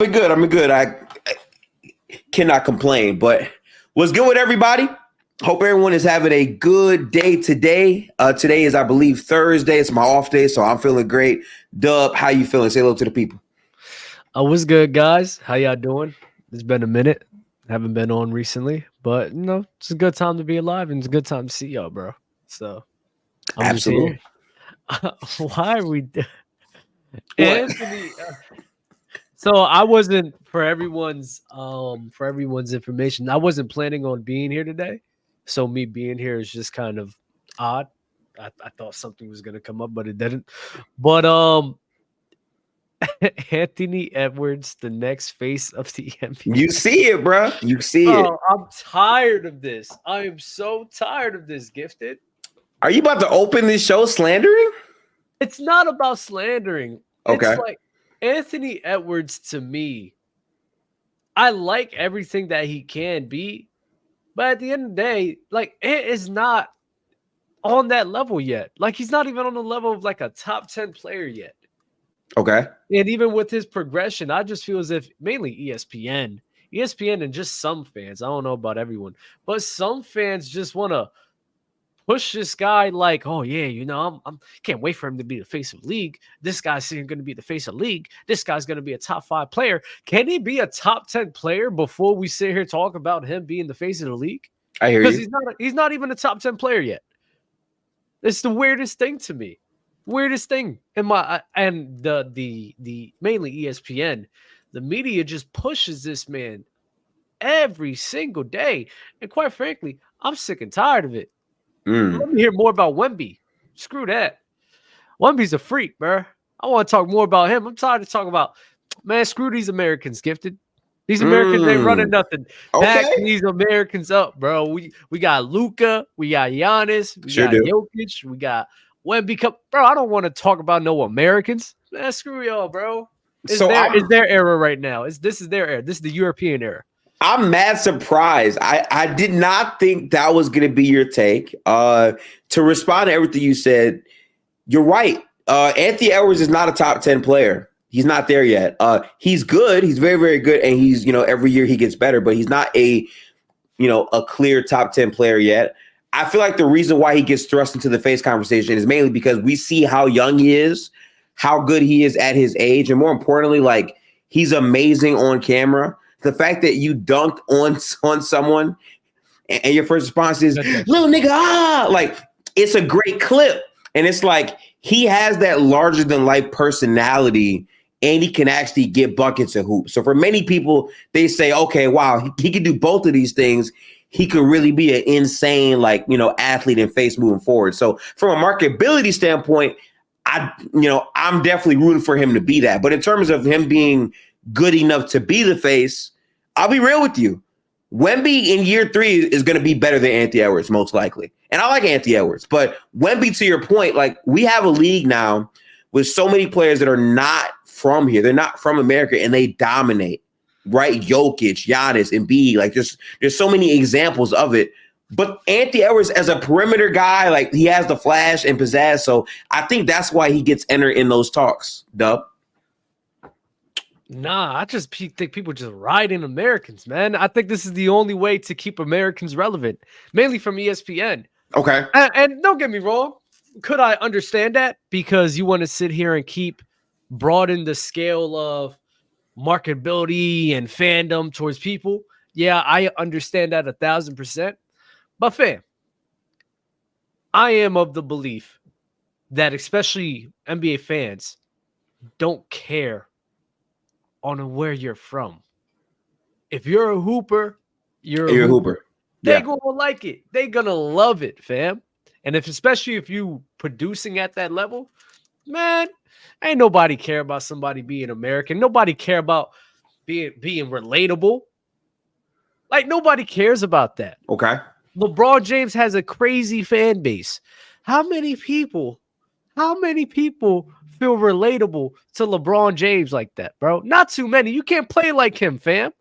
I'm good. I cannot complain. But what's good with everybody? Hope everyone is having a good day today. Today is, I believe, Thursday. It's my off day, so I'm feeling great. Dub, how you feeling? Say hello to the people. What's good, guys? How y'all doing? It's been a minute. Haven't been on recently, but it's a good time to be alive and it's a good time to see y'all, bro. So I'm Absolutely. just here. Why are we? Anthony. So I wasn't for everyone's information. I wasn't planning on being here today, so me being here is just kind of odd. I thought something was gonna come up, but it didn't. But Anthony Edwards, the next face of the NBA. You see it, bro. You see it. I'm tired of this. I am so tired of this, Gifted. Are you about to open this show slandering? It's not about slandering. Okay. It's like Anthony Edwards, to me, I like everything that he can be, but at the end of the day, like, it is not on that level yet. Like, he's not even on the level of like a top 10 player yet. Okay. And even with his progression, I just feel as if mainly ESPN and just some fans, I don't know about everyone, but some fans just want to push this guy like, oh yeah, I'm can't wait for him to be the face of the league. This guy's going to be the face of the league. This guy's going to be a top 5 player. Can he be a top 10 player before we sit here talk about him being the face of the league? I hear you. Because he's not even a top 10 player yet. It's the weirdest thing to me. Weirdest thing in my and the mainly ESPN, the media just pushes this man every single day, and quite frankly, I'm sick and tired of it. Let me hear more about Wemby. Screw that. Wemby's a freak, bro. I want to talk more about him. I'm tired of talking about, man, screw these Americans, Gifted. These Americans ain't running nothing. Okay. Back these Americans up, bro. We got Luka, we got Giannis, we got Jokic, we got Wemby. Bro, I don't want to talk about no Americans. Man, screw y'all, bro. It's their era right now. This is their era. This is the European era. I'm mad surprised. I did not think that was going to be your take. To respond to everything you said, you're right. Anthony Edwards is not a top 10 player. He's not there yet. He's good. He's very, very good. And he's, every year he gets better, but he's not a clear top 10 player yet. I feel like the reason why he gets thrust into the face conversation is mainly because we see how young he is, how good he is at his age. And more importantly, like, he's amazing on camera. The fact that you dunked on someone and your first response is, little nigga, like, it's a great clip. And it's like, he has that larger than life personality and he can actually get buckets and hoops. So for many people, they say, okay, wow, he can do both of these things. He could really be an insane, athlete and face moving forward. So from a marketability standpoint, I'm definitely rooting for him to be that. But in terms of him being good enough to be the face, I'll be real with you. Wemby in year 3 is going to be better than Anthony Edwards, most likely. And I like Anthony Edwards, but Wemby, to your point, like, we have a league now with so many players that are not from here. They're not from America and they dominate, right? Jokic, Giannis, Embiid, like, there's so many examples of it. But Anthony Edwards, as a perimeter guy, like, he has the flash and pizzazz. So I think that's why he gets entered in those talks, Dub. Nah, I just think people just riding Americans, man. I think this is the only way to keep Americans relevant, mainly from ESPN. Okay. And don't get me wrong. Could I understand that? Because you want to sit here and broaden the scale of marketability and fandom towards people. Yeah, I understand that 1,000%. But fam, I am of the belief that especially NBA fans don't care on where you're from. If you're a hooper, you're a hooper. They're gonna like it. They're gonna love it, fam. And especially if you producing at that level, man, ain't nobody care about somebody being American. Nobody care about being relatable. Like, nobody cares about that. Okay. LeBron James has a crazy fan base. How many people feel relatable to LeBron James like that, bro? Not too many. You can't play like him, fam.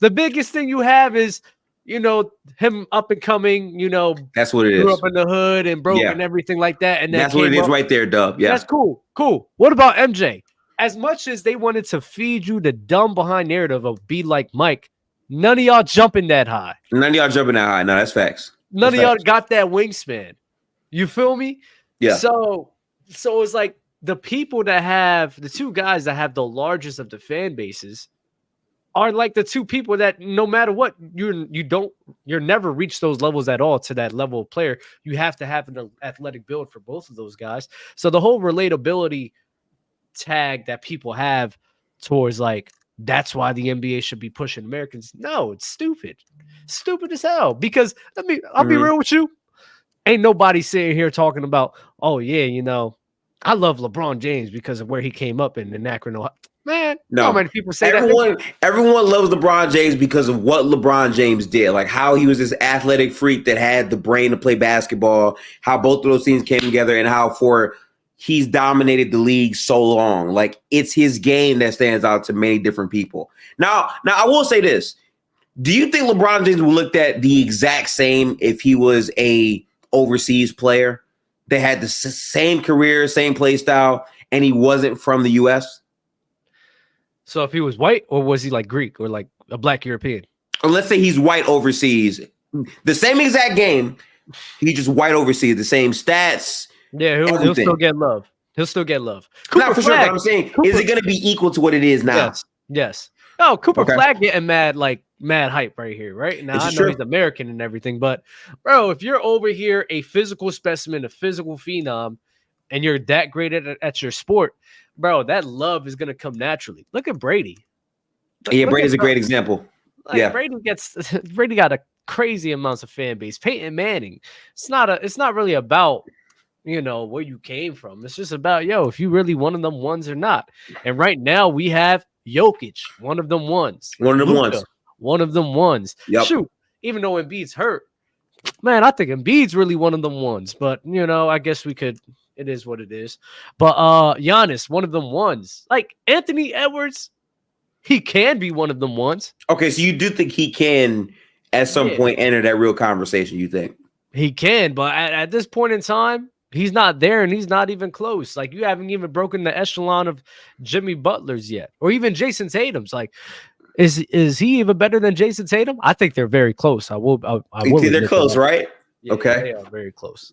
The biggest thing you have is, him up and coming, that's what it grew is. up in the hood and broke and everything like that. And that's what it is right there, Dub. Yeah. That's cool. What about MJ? as much as they wanted to feed you the dumb behind narrative of be like Mike, none of y'all jumping that high. None of y'all jumping that high. No, that's facts. None of y'all got that wingspan. You feel me? Yeah. So it's like the people that have the two guys that have the largest of the fan bases are like the two people that no matter what, you're never reach those levels at all to that level of player. You have to have an athletic build for both of those guys. So the whole relatability tag that people have towards like, that's why the NBA should be pushing Americans. No, it's stupid. Stupid as hell. Because I'll be real with you. Ain't nobody sitting here talking about, oh yeah, you know, I love LeBron James because of where he came up in Akron, Ohio. Man, no, how many people say everyone, that? Everyone loves LeBron James because of what LeBron James did, like how he was this athletic freak that had the brain to play basketball, how both of those teams came together, and how he's dominated the league so long. Like it's his game that stands out to many different people. Now I will say this. Do you think LeBron James would look at the exact same if he was a overseas player that had the same career, same play style, and he wasn't from the U.S.? So if he was white, or was he like Greek or like a black European? Or let's say he's white overseas. The same exact game. He's just white overseas. The same stats. Yeah, he'll still get love. He'll still get love. Not for sure, but I'm saying, is it going to be equal to what it is now? Yes. Oh, Cooper Flag getting mad hype right here, right? Now I know he's American and everything, but bro, if you're over here a physical specimen, a physical phenom, and you're that great at your sport, bro, that love is gonna come naturally. Look at Brady. Brady's a great example. Brady got a crazy amounts of fan base. Peyton Manning. It's not really about, you know, where you came from. It's just about, if you really one of them ones or not. And right now we have Jokic, one of them ones. One of them ones. Yep. Shoot, even though Embiid's hurt, man, I think Embiid's really one of them ones. But, you know, I guess it is what it is. But Giannis, one of them ones. Like Anthony Edwards, he can be one of them ones. Okay, so you do think he can at some point enter that real conversation, you think? He can, but at this point in time, he's not there, and he's not even close. Like, you haven't even broken the echelon of Jimmy Butler's yet, or even Jason Tatum's. Like, is he even better than Jason Tatum? I think they're very close. I will. You think they're close, right? Yeah, okay, they are very close.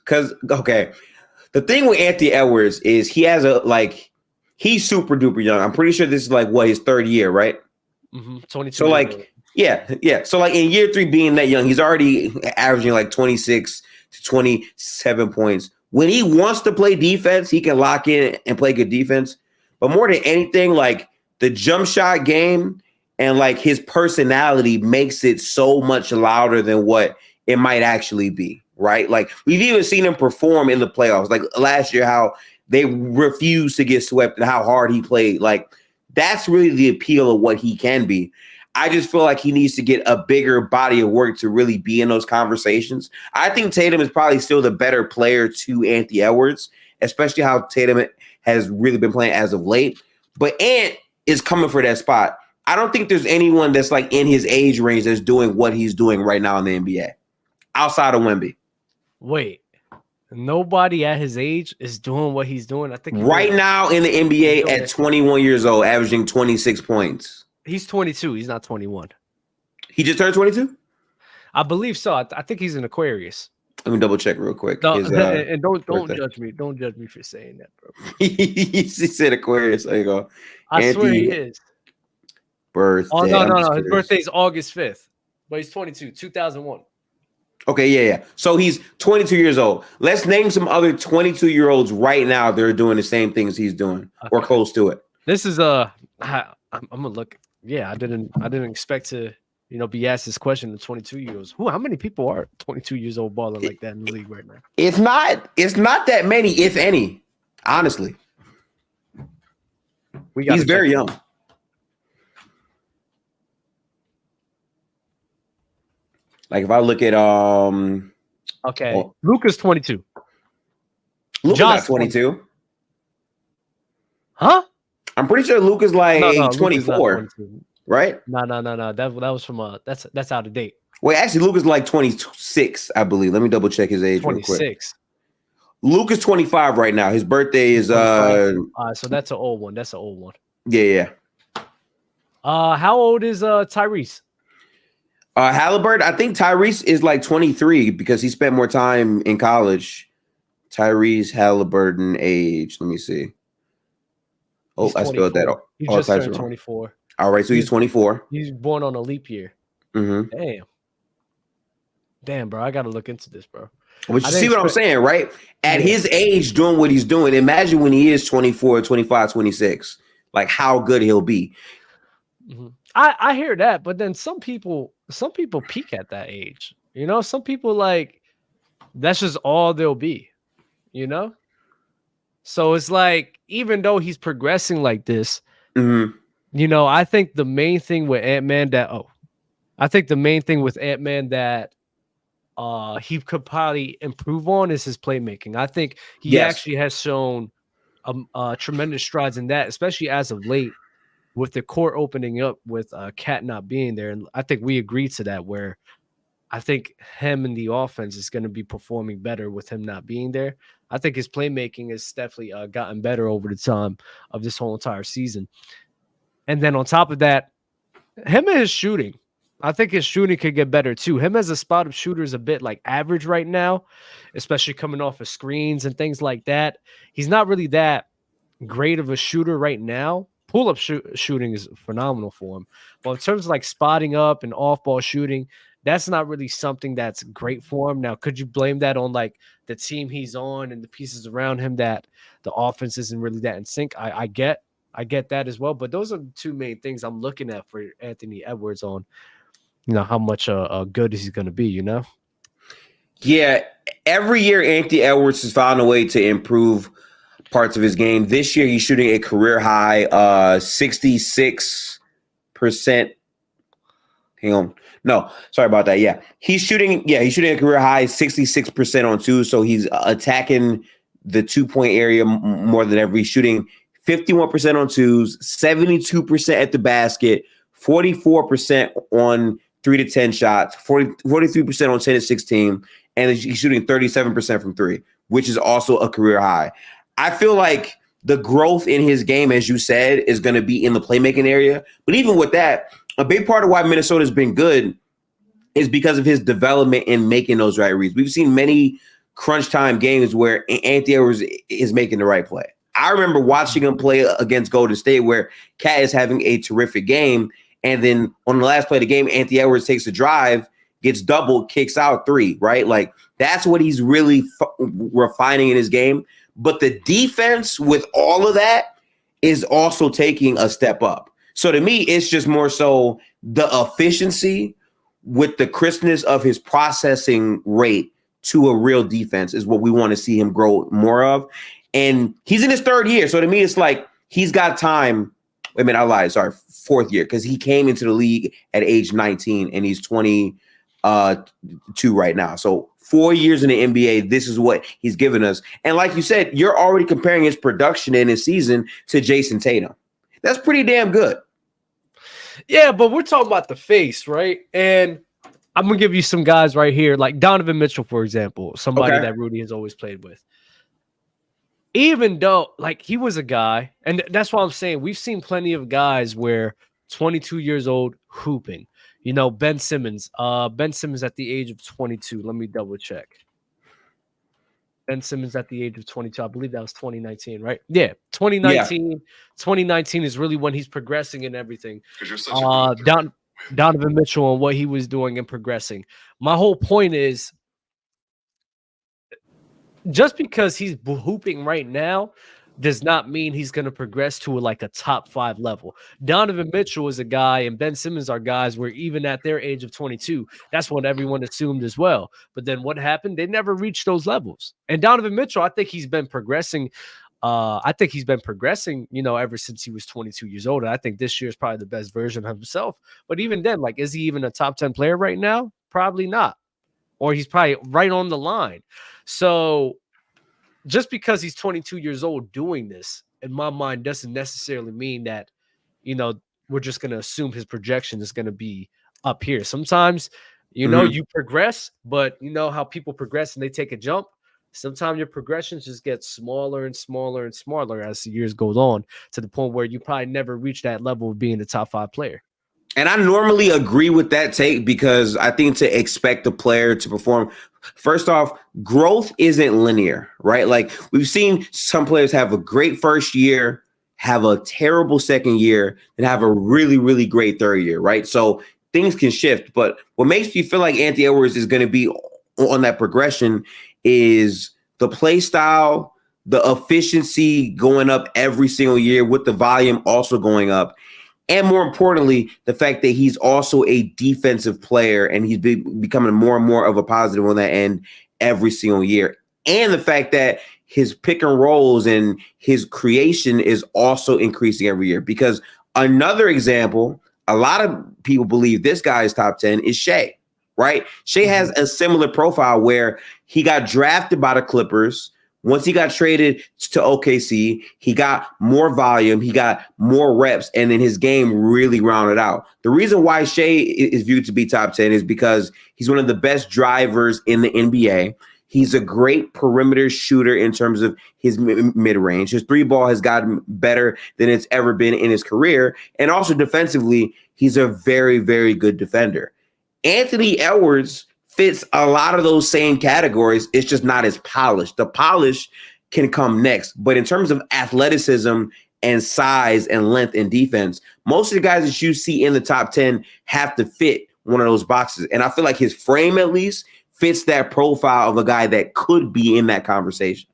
Because the thing with Anthony Edwards is he's super duper young. I'm pretty sure this is his third year, right? 22. So yeah. So in year 3 being that young, he's already averaging 26 to 27 points. When he wants to play defense, he can lock in and play good defense. But more than anything, the jump shot game and his personality makes it so much louder than what it might actually be, right? We've even seen him perform in the playoffs. Last year, how they refused to get swept and how hard he played. That's really the appeal of what he can be. I just feel like he needs to get a bigger body of work to really be in those conversations. I think Tatum is probably still the better player to Anthony Edwards, especially how Tatum has really been playing as of late. But Ant is coming for that spot. I don't think there's anyone that's in his age range that's doing what he's doing right now in the NBA outside of Wemby. Wait, nobody at his age is doing what he's doing. I think right now in the NBA at 21 years old, averaging 26 points. He's 22. He's not 21. He just turned 22? I believe so. I think he's an Aquarius. Let me double check real quick. No, and don't judge me. Don't judge me for saying that, bro. He said Aquarius. There you go. I swear he is. Birthday. Oh no. His birthday's August 5th, but he's 22. 2001. Okay, yeah. So he's 22 years old. Let's name some other 22-year-olds right now that are doing the same things he's doing or close to it. This is I'm gonna look. Yeah, I didn't expect to, be asked this question to 22-year-olds. How many people are 22 years old balling like that in the league right now? It's not that many, if any, honestly. He's very young. If I look at okay, Luka's 22. Luka's not 22. Huh? I'm pretty sure Luka's 24, right? No. That was from that's out of date. Wait, actually, Luka's 26, I believe. Let me double check his age. 26. Luke is 25 right now. His birthday is 25. So that's an old one. yeah. How old is Tyrese? Halliburton, I think Tyrese is like 23 because he spent more time in college. Tyrese Halliburton age. Let me see. Oh, He's I spelled that 24. He all just types turned wrong. 24. All right, so he's 24. He's born on a leap year. Mm-hmm. Damn, bro. I got to look into this, bro. But you see what I'm saying, right? At his age, doing what he's doing, imagine when he is 24, 25, 26, like how good he'll be. Mm-hmm. I hear that, but then some people peak at that age. You know, some people like that's just all they'll be, you know? So it's like, even though he's progressing like this, Mm-hmm. you know, I think the main thing with Ant-Man that he could probably improve on is his playmaking. I think he actually has shown tremendous strides in that, especially as of late with the court opening up with Cat not being there. And I think we agreed to that, where I think him and the offense is going to be performing better with him not being there. I think his playmaking has definitely gotten better over the time of this whole entire season. And then on top of that, him and his shooting, I think his shooting could get better too. Him as a spot-up shooter is a bit like average right now, especially coming off of screens and things like that. He's not really that great of a shooter right now. Pull-up shooting is phenomenal for him. But in terms of like spotting up and off-ball shooting, that's not really something that's great for him. Now, could you blame that on like the team he's on and the pieces around him that the offense isn't really that in sync? I get that as well. But those are the two main things I'm looking at for Anthony Edwards on, you know, how much good is he going to be, you know? Yeah, every year Anthony Edwards has found a way to improve parts of his game. This year he's shooting a career high 66%. Hang on. No, sorry about that. Yeah. He's shooting a career high 66% on twos. So he's attacking the 2-point area more than ever. He's shooting 51% on twos, 72% at the basket, 44% on 3 to 10 shots, 43% on 10 to 16, and he's shooting 37% from 3, which is also a career high. I feel like the growth in his game, as you said, is going to be in the playmaking area. But even with that, a big part of why Minnesota's been good is because of his development in making those right reads. We've seen many crunch time games where Anthony Edwards is making the right play. I remember watching him play against Golden State where Cat is having a terrific game. And then on the last play of the game, Anthony Edwards takes a drive, gets doubled, kicks out 3, right? Like that's what he's really refining in his game. But the defense with all of that is also taking a step up. So to me, it's just more so the efficiency with the crispness of his processing rate to a real defense is what we want to see him grow more of. And he's in his 3rd year. So to me, it's like he's got time. I mean, I lied. Sorry, 4th year, because he came into the league at age 19 and he's 22 right now. So 4 years in the NBA, this is what he's given us. And like you said, you're already comparing his production in his season to Jason Tatum. That's pretty damn good. Yeah, but we're talking about the face, right? And I'm going to give you some guys right here, like Donovan Mitchell, for example, somebody that Rudy has always played with. Even though, like, he was a guy, and that's why I'm saying we've seen plenty of guys where 22 years old hooping. You know, Ben Simmons at the age of 22. Let me double check. Ben Simmons at the age of 22. I believe that was 2019, right? Yeah, 2019. Yeah. 2019 is really when he's progressing and everything. Donovan Mitchell and what he was doing and progressing. My whole point is, just because he's hooping right now does not mean he's going to progress to like a top 5 level. Donovan Mitchell is a guy, and Ben Simmons are guys where even at their age of 22, that's what everyone assumed as well. But then what happened? They never reached those levels. And Donovan Mitchell, I think he's been progressing. You know, ever since he was 22 years old. And I think this year is probably the best version of himself. But even then, like, is he even a top 10 player right now? Probably not. Or he's probably right on the line. So just because he's 22 years old doing this, in my mind, doesn't necessarily mean that, you know, we're just going to assume his projection is going to be up here. Sometimes, you know, you progress, but you know how people progress and they take a jump. sometimes your progressions just get smaller and smaller and smaller as the years goes on, to the point where you probably never reach that level of being the top 5 player. And I normally agree with that take because I think to expect a player to perform, first off, growth isn't linear, right? Like we've seen some players have a great first year, have a terrible second year, and have a really, really great third year, right? So things can shift. But what makes me feel like Anthony Edwards is going to be on that progression is the play style, the efficiency going up every single year with the volume also going up. And more importantly, the fact that he's also a defensive player and he's becoming more and more of a positive on that end every single year. And the fact that his pick and rolls and his creation is also increasing every year. Because another example, a lot of people believe this guy is top 10 is Shea, right? Shea has a similar profile where he got drafted by the Clippers. Once he got traded to OKC, he got more volume, he got more reps, and then his game really rounded out. The reason why Shea is viewed to be top 10 is because he's one of the best drivers in the NBA. He's a great perimeter shooter in terms of his mid-range. His three ball has gotten better than it's ever been in his career. And also defensively, he's a very, very good defender. Anthony Edwards fits a lot of those same categories. It's just not as polished. The polish can come next. But in terms of athleticism and size and length and defense, most of the guys that you see in the top 10 have to fit one of those boxes. And I feel like his frame at least fits that profile of a guy that could be in that conversation.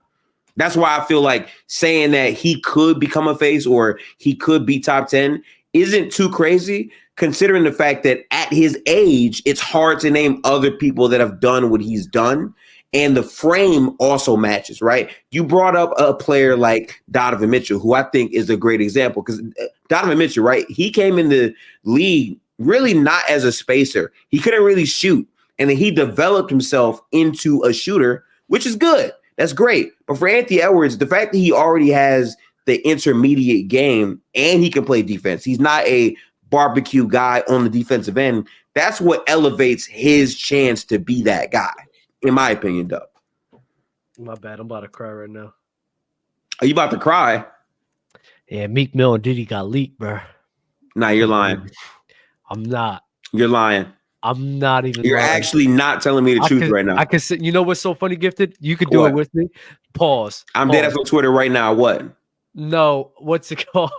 That's why I feel like saying that he could become a face or he could be top 10 isn't too crazy, considering the fact that at his age, it's hard to name other people that have done what he's done. And the frame also matches, right? You brought up a player like Donovan Mitchell, who I think is a great example, because Donovan Mitchell, right? He came in the league really not as a spacer. He couldn't really shoot. And then he developed himself into a shooter, which is good. That's great. But for Anthony Edwards, the fact that he already has the intermediate game and he can play defense, he's not a barbecue guy on the defensive end. That's what elevates his chance to be that guy, in my opinion, Doug. My bad. I'm about to cry right now. Are you about to cry? Yeah, Meek Mill and Diddy got leaked, bro. Nah, you're lying. I'm not. You're lying. I'm not even. You're lying. Actually not telling me the truth right now. I can say, you know what's so funny, Gifted? You could do it with me. Pause. I'm dead on Twitter right now. What? No, what's it called?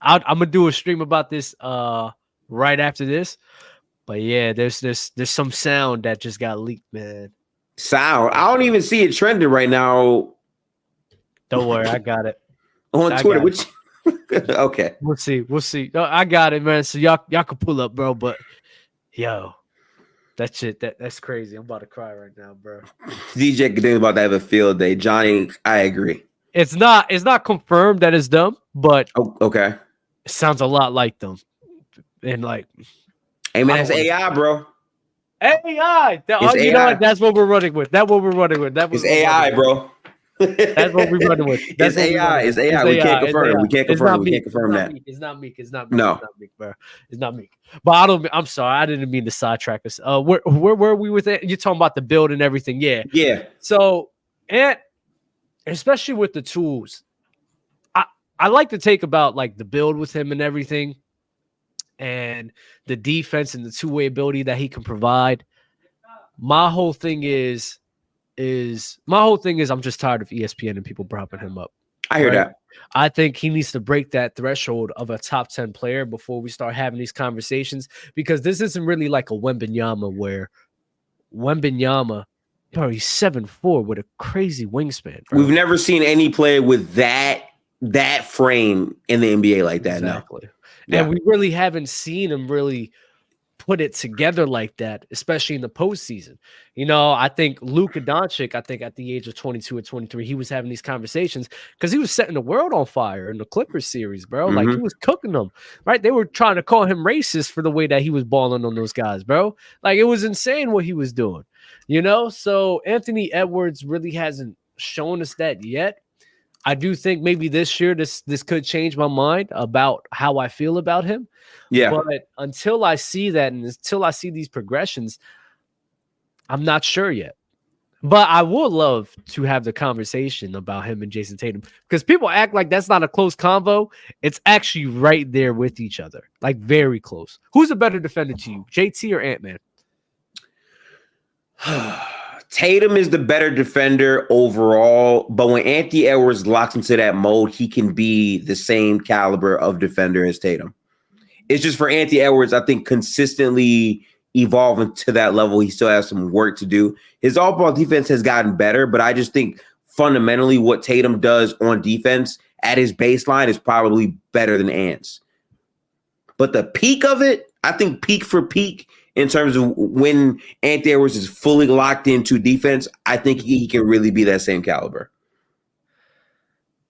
I'm gonna do a stream about this right after this. But yeah, there's some sound that just got leaked, man. Sound? I don't even see it trending right now. Don't worry, I got it on Twitter. Which okay, we'll see. No, I got it, man. So y'all can pull up, bro. But yo, that shit, that's crazy. I'm about to cry right now, bro. DJ Kadeem about to have a field day. Johnny, I agree. It's not confirmed that it's them, but okay. It sounds a lot like them. And like, hey man, that's AI, bro. AI. You know what? That's what we're running with. It's AI, bro. That's what we're running with. It's AI. It's AI. We can't confirm. We can't confirm that. It's not Meek. No. It's not Meek, bro. It's not Meek. But I'm sorry. I didn't mean to sidetrack us. Where were we with it? You're talking about the build and everything. Yeah. Yeah. So, and especially with the tools, I like to take about like the build with him and everything, and the defense and the two-way ability that he can provide. My whole thing is I'm just tired of ESPN and people propping him up. I hear that. I think he needs to break that threshold of a top 10 player before we start having these conversations, because this isn't really like a Wembanyama where Wembanyama, bro, he's 7'4" with a crazy wingspan. Bro. We've never seen any player with that frame in the NBA like that. Exactly. No. And we really haven't seen him really put it together like that, especially in the postseason. You know, I think Luka Doncic, at the age of 22 or 23, he was having these conversations because he was setting the world on fire in the Clippers series, bro. Mm-hmm. Like, he was cooking them, right? They were trying to call him racist for the way that he was balling on those guys, bro. Like, it was insane what he was doing, you know? So Anthony Edwards really hasn't shown us that yet. I do think maybe this year this could change my mind about how I feel about him. Yeah. But until I see that and until I see these progressions, I'm not sure yet. But I would love to have the conversation about him and Jason Tatum because people act like that's not a close convo. It's actually right there with each other, like very close. Who's a better defender to you, JT or Ant-Man? Tatum is the better defender overall, but when Anthony Edwards locks into that mode, he can be the same caliber of defender as Tatum. It's just for Anthony Edwards, I think consistently evolving to that level, he still has some work to do. His all-ball defense has gotten better, but I just think fundamentally what Tatum does on defense at his baseline is probably better than Ant's. But the peak of it, I think peak for peak, in terms of when Anthony Edwards is fully locked into defense, I think he can really be that same caliber.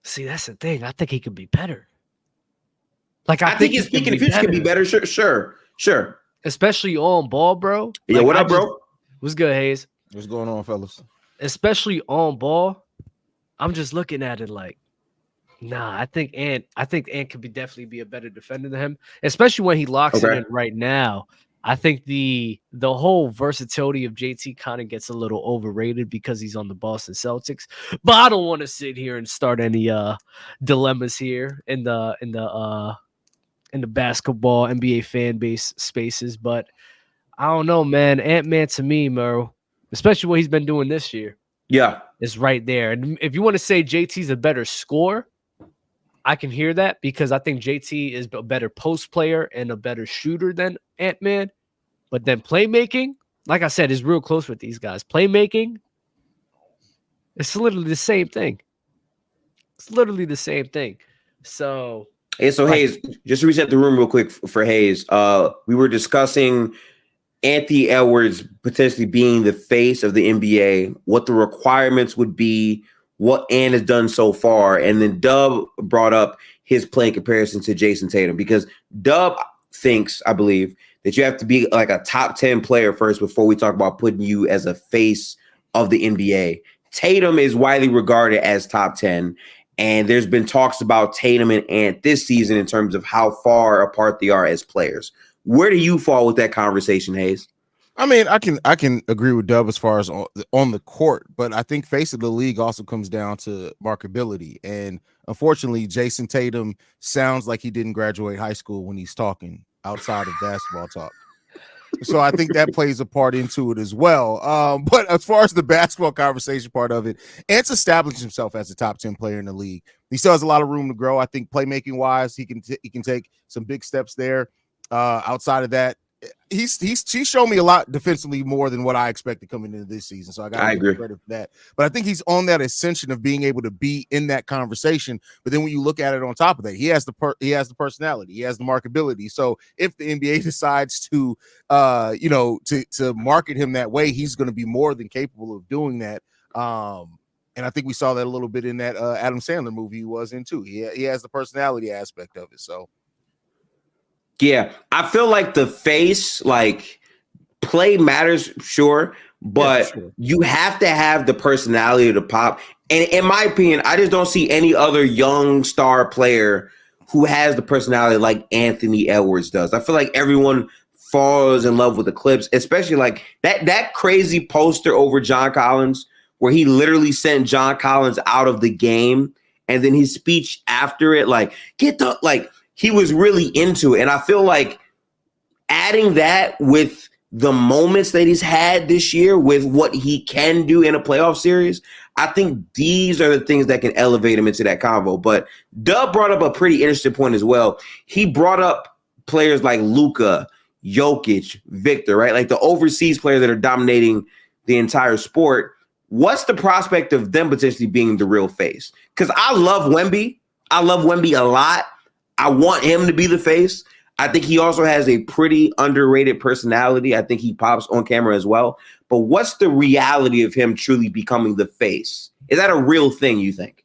See, that's the thing. I think he could be better. Like I think his peak in the future can be better. Sure. Especially on ball, bro. Yeah, like, what up, bro? What's good, Hayes? What's going on, fellas? Especially on ball, I'm just looking at it like, nah. I think Ant could definitely be a better defender than him, especially when he locks it in right now. I think the whole versatility of JT kind of gets a little overrated because he's on the Boston Celtics. But I don't want to sit here and start any dilemmas here in the basketball NBA fan base spaces. But I don't know, man. Ant-Man to me, bro, especially what he's been doing this year. Yeah, is right there. And if you want to say JT's a better scorer, I can hear that because I think JT is a better post player and a better shooter than Ant-Man. But then playmaking, like I said, is real close with these guys. Playmaking, it's literally the same thing. So, Hayes, just to reset the room real quick for Hayes. We were discussing Anthony Edwards potentially being the face of the NBA, what the requirements would be, what Ant has done so far, and then Dub brought up his play in comparison to Jason Tatum because Dub thinks, I believe, that you have to be like a top 10 player first before we talk about putting you as a face of the NBA. Tatum is widely regarded as top 10, and there's been talks about Tatum and Ant this season in terms of how far apart they are as players. Where do you fall with that conversation, Hayes? I mean, I can agree with Dub as far as on the court, but I think face of the league also comes down to marketability. And unfortunately, Jason Tatum sounds like he didn't graduate high school when he's talking outside of basketball talk. So I think that plays a part into it as well. But as far as the basketball conversation part of it, Ant's established himself as a top 10 player in the league. He still has a lot of room to grow. I think playmaking wise, he can take some big steps there. Outside of that, he's shown me a lot defensively more than what I expected coming into this season. So I agree credit for that. But I think he's on that ascension of being able to be in that conversation. But then when you look at it on top of that, he has the personality, he has the marketability. So if the NBA decides to to market him that way, he's going to be more than capable of doing that. And I think we saw that a little bit in that Adam Sandler movie he was in too. He has the personality aspect of it. So. Yeah, I feel like the face, like play matters, sure, but you have to have the personality to pop. And in my opinion, I just don't see any other young star player who has the personality like Anthony Edwards does. I feel like everyone falls in love with the clips, especially like that crazy poster over John Collins where he literally sent John Collins out of the game, and then his speech after it, like, he was really into it. And I feel like adding that with the moments that he's had this year with what he can do in a playoff series, I think these are the things that can elevate him into that convo. But Dub brought up a pretty interesting point as well. He brought up players like Luka, Jokic, Victor, right? Like the overseas players that are dominating the entire sport. What's the prospect of them potentially being the real face? Because I love Wemby. I love Wemby a lot. I want him to be the face. I think he also has a pretty underrated personality. I think he pops on camera as well. But what's the reality of him truly becoming the face? Is that a real thing, you think?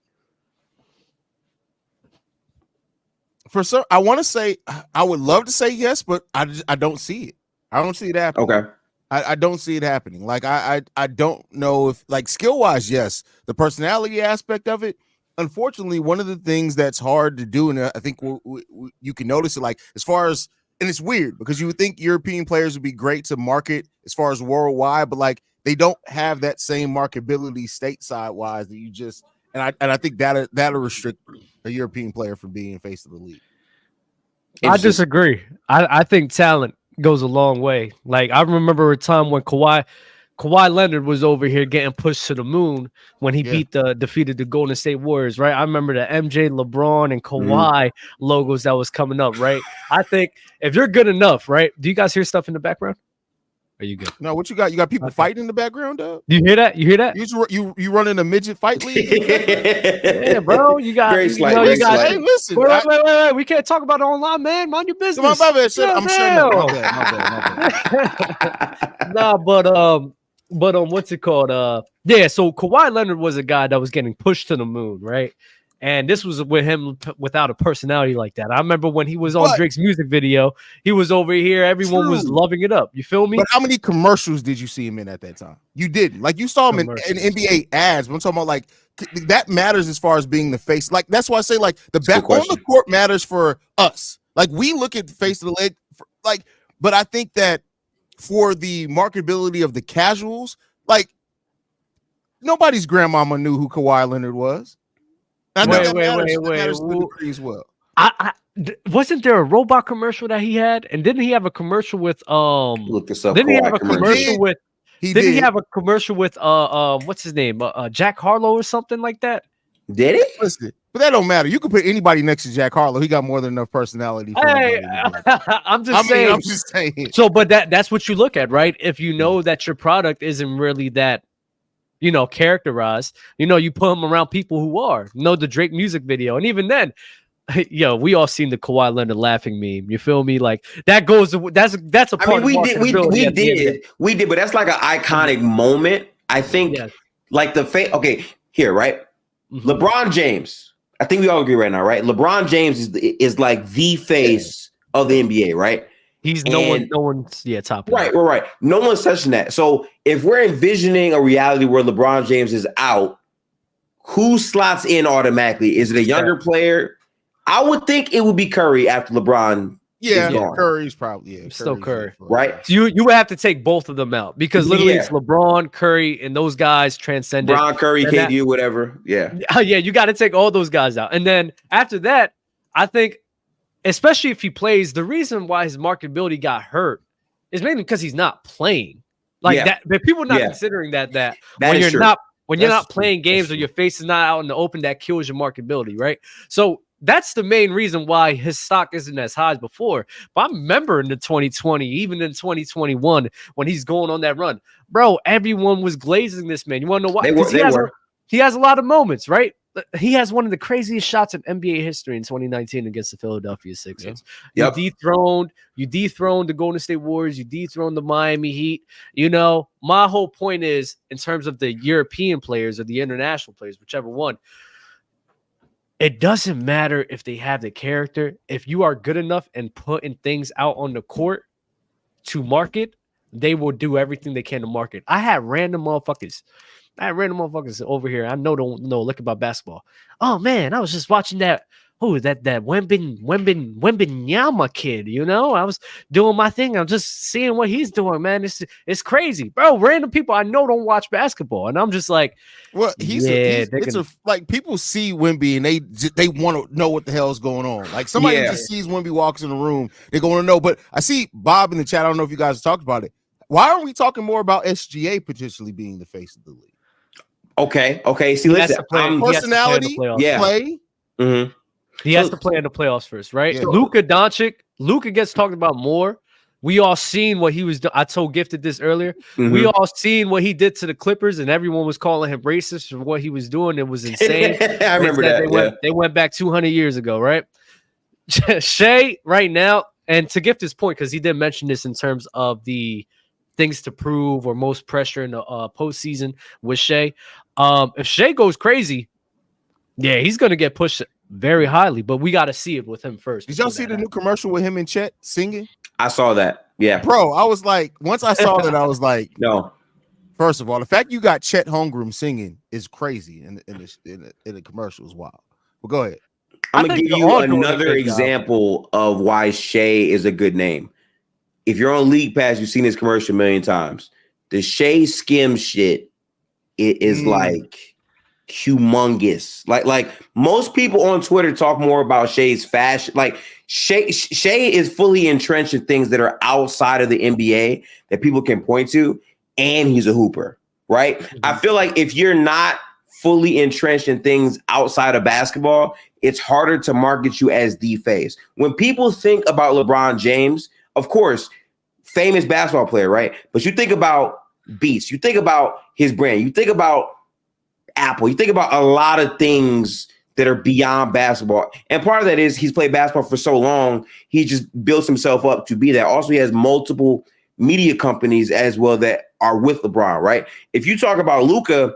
For sure, I want to say I would love to say yes, but I don't see it. I don't see it happening. Okay. I don't see it happening. Like I don't know if, like, skill wise, yes. The personality aspect of it, unfortunately, one of the things that's hard to do, and I think you can notice it, like, as far as, and it's weird because you would think European players would be great to market as far as worldwide, but like they don't have that same marketability stateside wise that you just and I think that'll restrict a European player from being face of the league. I disagree. I think talent goes a long way. Like I remember a time when Kawhi Leonard was over here getting pushed to the moon when he defeated the Golden State Warriors, right? I remember the MJ, LeBron, and Kawhi logos that was coming up, right? I think if you're good enough, right? Do you guys hear stuff in the background? Are you good? No, what you got? You got people fighting in the background, Doug? Do you hear that? You hear that? You running a midget fight league? Yeah, bro. You got. Very slight. Hey, listen. Wait. We can't talk about it online, man. Mind your business. My bad. I'm sure. My bad. Nah, but what's it called? Yeah. So Kawhi Leonard was a guy that was getting pushed to the moon, right? And this was with him without a personality like that. I remember when he was on Drake's music video, he was over here. Everyone was loving it up. You feel me? But how many commercials did you see him in at that time? You didn't. Like you saw him in NBA ads. But I'm talking about like that matters as far as being the face. Like that's why I say like the back on the court matters for us. Like we look at the face of the leg. But I think that for the marketability of the casuals, like nobody's grandmama knew who Kawhi Leonard was. Wait. Well. Wasn't there a robot commercial that he had? And didn't he have a commercial with Look this up. Didn't he have a commercial with he have a commercial with what's his name? Jack Harlow or something like that? Did he? Listen, but that don't matter. You can put anybody next to Jack Harlow. He got more than enough personality. Hey, I'm just saying. So, but that's what you look at, right? If you know that your product isn't really that, characterized, you put them around people who are. The Drake music video, and even then, we all seen the Kawhi Leonard laughing meme. You feel me? Like that goes. That's a part. I mean, we did, but that's like an iconic moment. I think, like the face. Okay, here, right? Mm-hmm. LeBron James. I think we all agree right now, right? LeBron James is like the face of the NBA, right? He's no one's top. Right. No one's touching that. So if we're envisioning a reality where LeBron James is out, who slots in automatically? Is it a younger player? I would think it would be Curry after LeBron. Yeah, Curry's probably still Curry, right? So you would have to take both of them out because literally it's LeBron, Curry, and those guys transcended. LeBron, Curry, KD, whatever. Yeah, you got to take all those guys out, and then after that, I think. Especially if he plays, the reason why his marketability got hurt is mainly because he's not playing like that. But people are not considering that when you're not playing games or your face is not out in the open, that kills your marketability, right? So that's the main reason why his stock isn't as high as before. But I remember in the 2020, even in 2021, when he's going on that run, bro, everyone was glazing this man. You want to know why? He has a lot of moments, right? He has one of the craziest shots in NBA history in 2019 against the Philadelphia Sixers. You dethroned the Golden State Warriors. You dethroned the Miami Heat. My whole point is, in terms of the European players or the international players, whichever one, it doesn't matter if they have the character. If you are good enough and putting things out on the court to market, they will do everything they can to market. I had random motherfuckers over here. I don't know look about basketball. Oh man, I was just watching that Wembanyama kid. I was doing my thing. I'm just seeing what he's doing, man. It's crazy, bro. Random people I know don't watch basketball, and I'm just like, well, like people see Wemby and they want to know what the hell's going on. Like somebody just sees Wemby walks in the room, they're going to know. But I see Bob in the chat. I don't know if you guys have talked about it. Why aren't we talking more about SGA potentially being the face of the league? Okay. See, listen, personality, play. Mm-hmm. He has to play in the playoffs first, right? Yeah. Luka gets talked about more. We all seen what he was doing. I told Gifted this earlier. Mm-hmm. We all seen what he did to the Clippers, and everyone was calling him racist for what he was doing. It was insane. I remember that. They went back 200 years ago, right? Shea, right now, and to Gifted's point, because he did mention this in terms of the things to prove or most pressure in the postseason with Shea. If Shea goes crazy, he's going to get pushed very highly, but we got to see it with him first. Did y'all see the new commercial with him and Chet singing? I saw that. Yeah. Bro, I was like, once I saw that, I was like, no. First of all, the fact you got Chet Holmgren singing is crazy in the commercial is wild. Well, go ahead. I'm going to give you another example of why Shea is a good name. If you're on League Pass, you've seen this commercial a million times. the Shea Skim shit is like humongous. Like most people on Twitter talk more about Shea's fashion. Like Shea is fully entrenched in things that are outside of the NBA that people can point to, and he's a hooper, right? Mm-hmm. I feel like if you're not fully entrenched in things outside of basketball, it's harder to market you as the face. When people think about LeBron James, of course, famous basketball player, right? But you think about Beats, you think about his brand, you think about Apple, you think about a lot of things that are beyond basketball. And part of that is he's played basketball for so long, he just builds himself up to be that. Also, he has multiple media companies as well that are with LeBron, right? If you talk about Luka,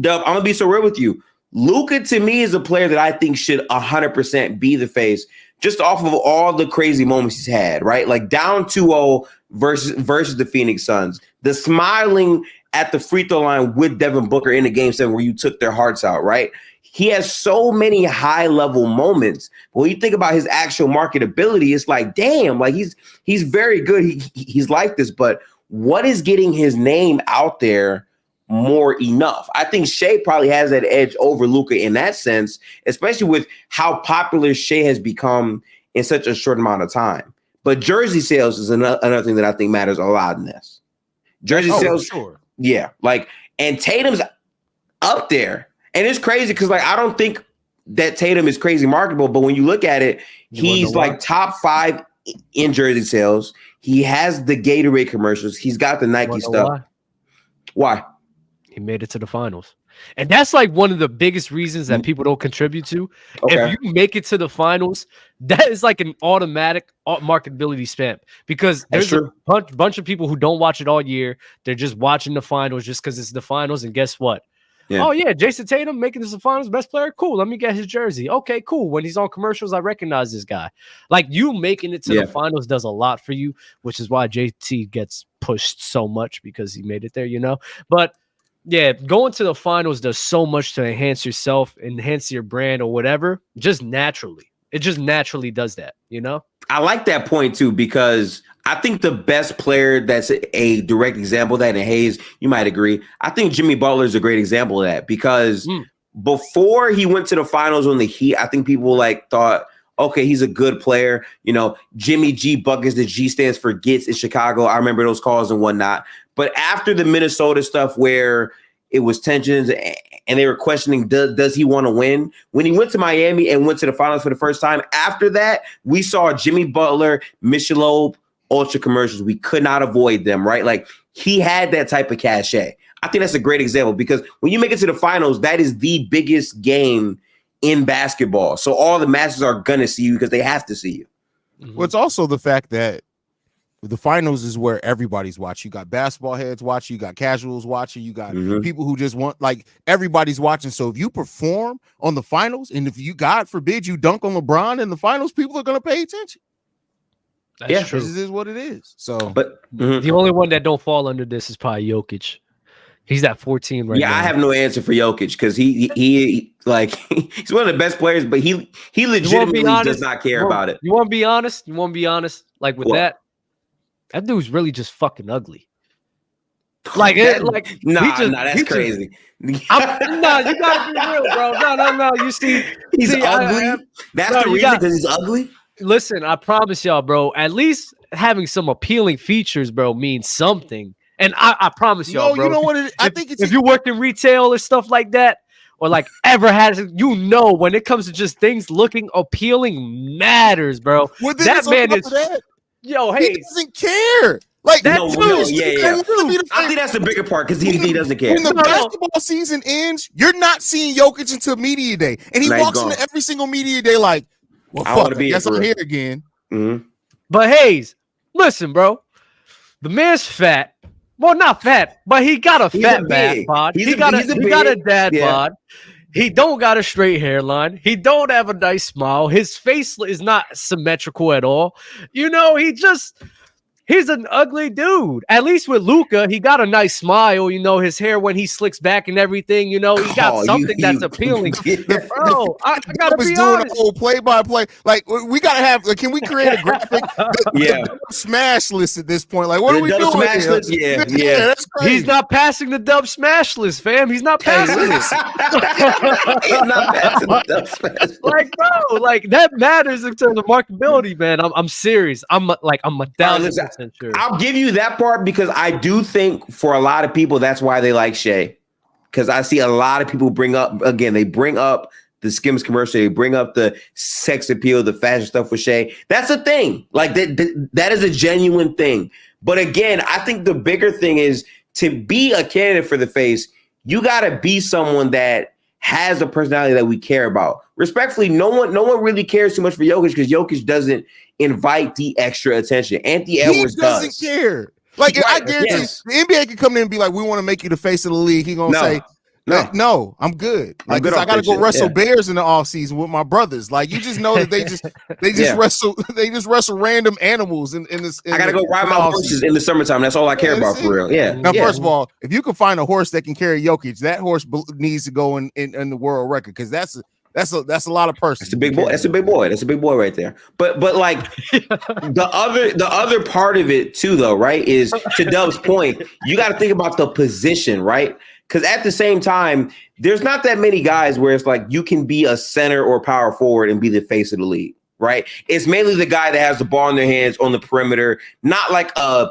Dub, I'm going to be so real with you. Luka, to me, is a player that I think should 100% be the face just off of all the crazy moments he's had, right? Like down 2-0 versus the Phoenix Suns. The smiling at the free throw line with Devin Booker in the game 7 where you took their hearts out, right? He has so many high-level moments. When you think about his actual marketability, it's like, damn, like he's very good. He's like this, but what is getting his name out there more enough? I think Shea probably has that edge over Luka in that sense, especially with how popular Shea has become in such a short amount of time. But jersey sales is another thing that I think matters a lot in this. Jersey sales, sure. Yeah, like, and Tatum's up there. And it's crazy because, like, I don't think that Tatum is crazy marketable, but when you look at it, he's like top 5 in jersey sales. He has the Gatorade commercials. He's got the Nike stuff. Why? He made it to the finals. And that's like one of the biggest reasons that people don't contribute to. Okay. If you make it to the finals, that is like an automatic marketability stamp because there's a bunch of people who don't watch it all year. They're just watching the finals just because it's the finals. And guess what? Yeah. Oh, yeah, Jason Tatum making this the finals, best player. Cool. Let me get his jersey. Okay, cool. When he's on commercials, I recognize this guy. Like, you making it to the finals does a lot for you, which is why JT gets pushed so much because he made it there, you know? But yeah, going to the finals does so much to enhance yourself, enhance your brand or whatever, just naturally. It just naturally does that, you know? I like that point, too, because I think the best player that's a direct example of that, and Hayes, you might agree, I think Jimmy Butler is a great example of that because before he went to the finals on the Heat, I think people thought, okay, he's a good player. You know, Jimmy G Buckets, the G stands for gets in Chicago. I remember those calls and whatnot. But after the Minnesota stuff where it was tensions and they were questioning, does he want to win? When he went to Miami and went to the finals for the first time, after that, we saw Jimmy Butler, Michelob, Ultra commercials. We could not avoid them, right? Like, he had that type of cachet. I think that's a great example because when you make it to the finals, that is the biggest game in basketball. So all the masters are going to see you because they have to see you. Well, it's also the fact that the finals is where everybody's watching. You got basketball heads watching, you got casuals watching, you got people who just want, like, everybody's watching. So if you perform on the finals, and if you, God forbid, you dunk on LeBron in the finals, people are going to pay attention. That's true. This is what it is. So, but the only one that don't fall under this is probably Jokic. He's at 14 right now. Yeah, I have no answer for Jokic because he like he's one of the best players, but he legitimately does not care about it. You want to be honest? Like with that dude's really just fucking ugly. Like, that's crazy. You gotta be real, bro. No. You see, he's ugly. That's the reason because he's ugly. Listen, I promise y'all, bro. At least having some appealing features, bro, means something. And I promise y'all, bro. You know what? I think if you work in retail or stuff like that, or like ever had, when it comes to just things looking appealing matters, bro. Well, that man is. Yo, hey, he doesn't care. Like that I think that's the bigger part because he doesn't care. When the basketball season ends, you're not seeing Jokic until media day, and he walks into every single media day like, "Well, fuck, I guess I'm here again." Mm-hmm. But Hayes, listen, bro, the man's fat. Well, not fat, but he got a fat dad bod. He got a dad bod. He don't got a straight hairline. He don't have a nice smile. His face is not symmetrical at all. You know, He's an ugly dude. At least with Luka, he got a nice smile. You know, his hair when he slicks back and everything. You know, he got something that's appealing. Bro, I gotta be honest. Doing a play-by-play. Like we gotta have. Like, can we create a graphic? The smash list at this point. Like, what are we doing? Smash list? Yeah, that's crazy. He's not passing the dub smash list, fam. He's not passing it. He's not passing the dub smash list. Like, bro, like that matters in terms of marketability, man. I'm serious. I'm a 1,000%. Sure. I'll give you that part because I do think for a lot of people that's why they like Shea. Because I see a lot of people bring up the Skims commercial, they bring up the sex appeal, the fashion stuff with Shea. That's a thing. Like that is a genuine thing. But again, I think the bigger thing is to be a candidate for the face, you gotta be someone that has a personality that we care about. Respectfully, no one really cares too much for Jokic because Jokic doesn't invite the extra attention. Anthony Edwards doesn't care. Like, right, I guarantee the NBA can come in and be like, we want to make you the face of the league. He gonna say, no, I'm good. Like, I gotta go wrestle bears in the offseason with my brothers. Like, you just know that they just wrestle random animals in this. I gotta go ride my horses in the summertime. That's all I care about for real. Yeah. Now, first of all, if you can find a horse that can carry Jokic, that horse needs to go in the world record because that's a lot of persons. That's a big boy. That's a big boy. That's a big boy right there. But like the other part of it too, though, right, is to Dub's point, you got to think about the position, right? Because at the same time, there's not that many guys where it's like you can be a center or power forward and be the face of the league, right? It's mainly the guy that has the ball in their hands on the perimeter, not like a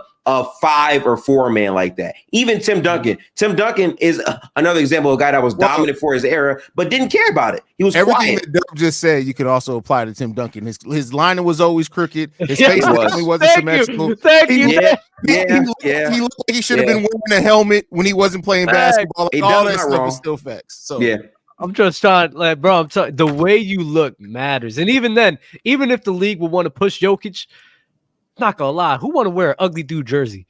5 or 4 man like that. Even Tim Duncan. Tim Duncan is another example of a guy that was dominant for his era, but didn't care about it. He was everything quiet. that Dub just said. You could also apply to Tim Duncan. His lining was always crooked. His face definitely wasn't symmetrical. Thank you. He looked like he should have been wearing a helmet when he wasn't playing basketball. Like, all that stuff is still facts. So yeah. I'm just trying, like, bro. I'm telling the way you look matters, and even then, even if the league would want to push Jokic. Not gonna lie, who want to wear an ugly dude jersey?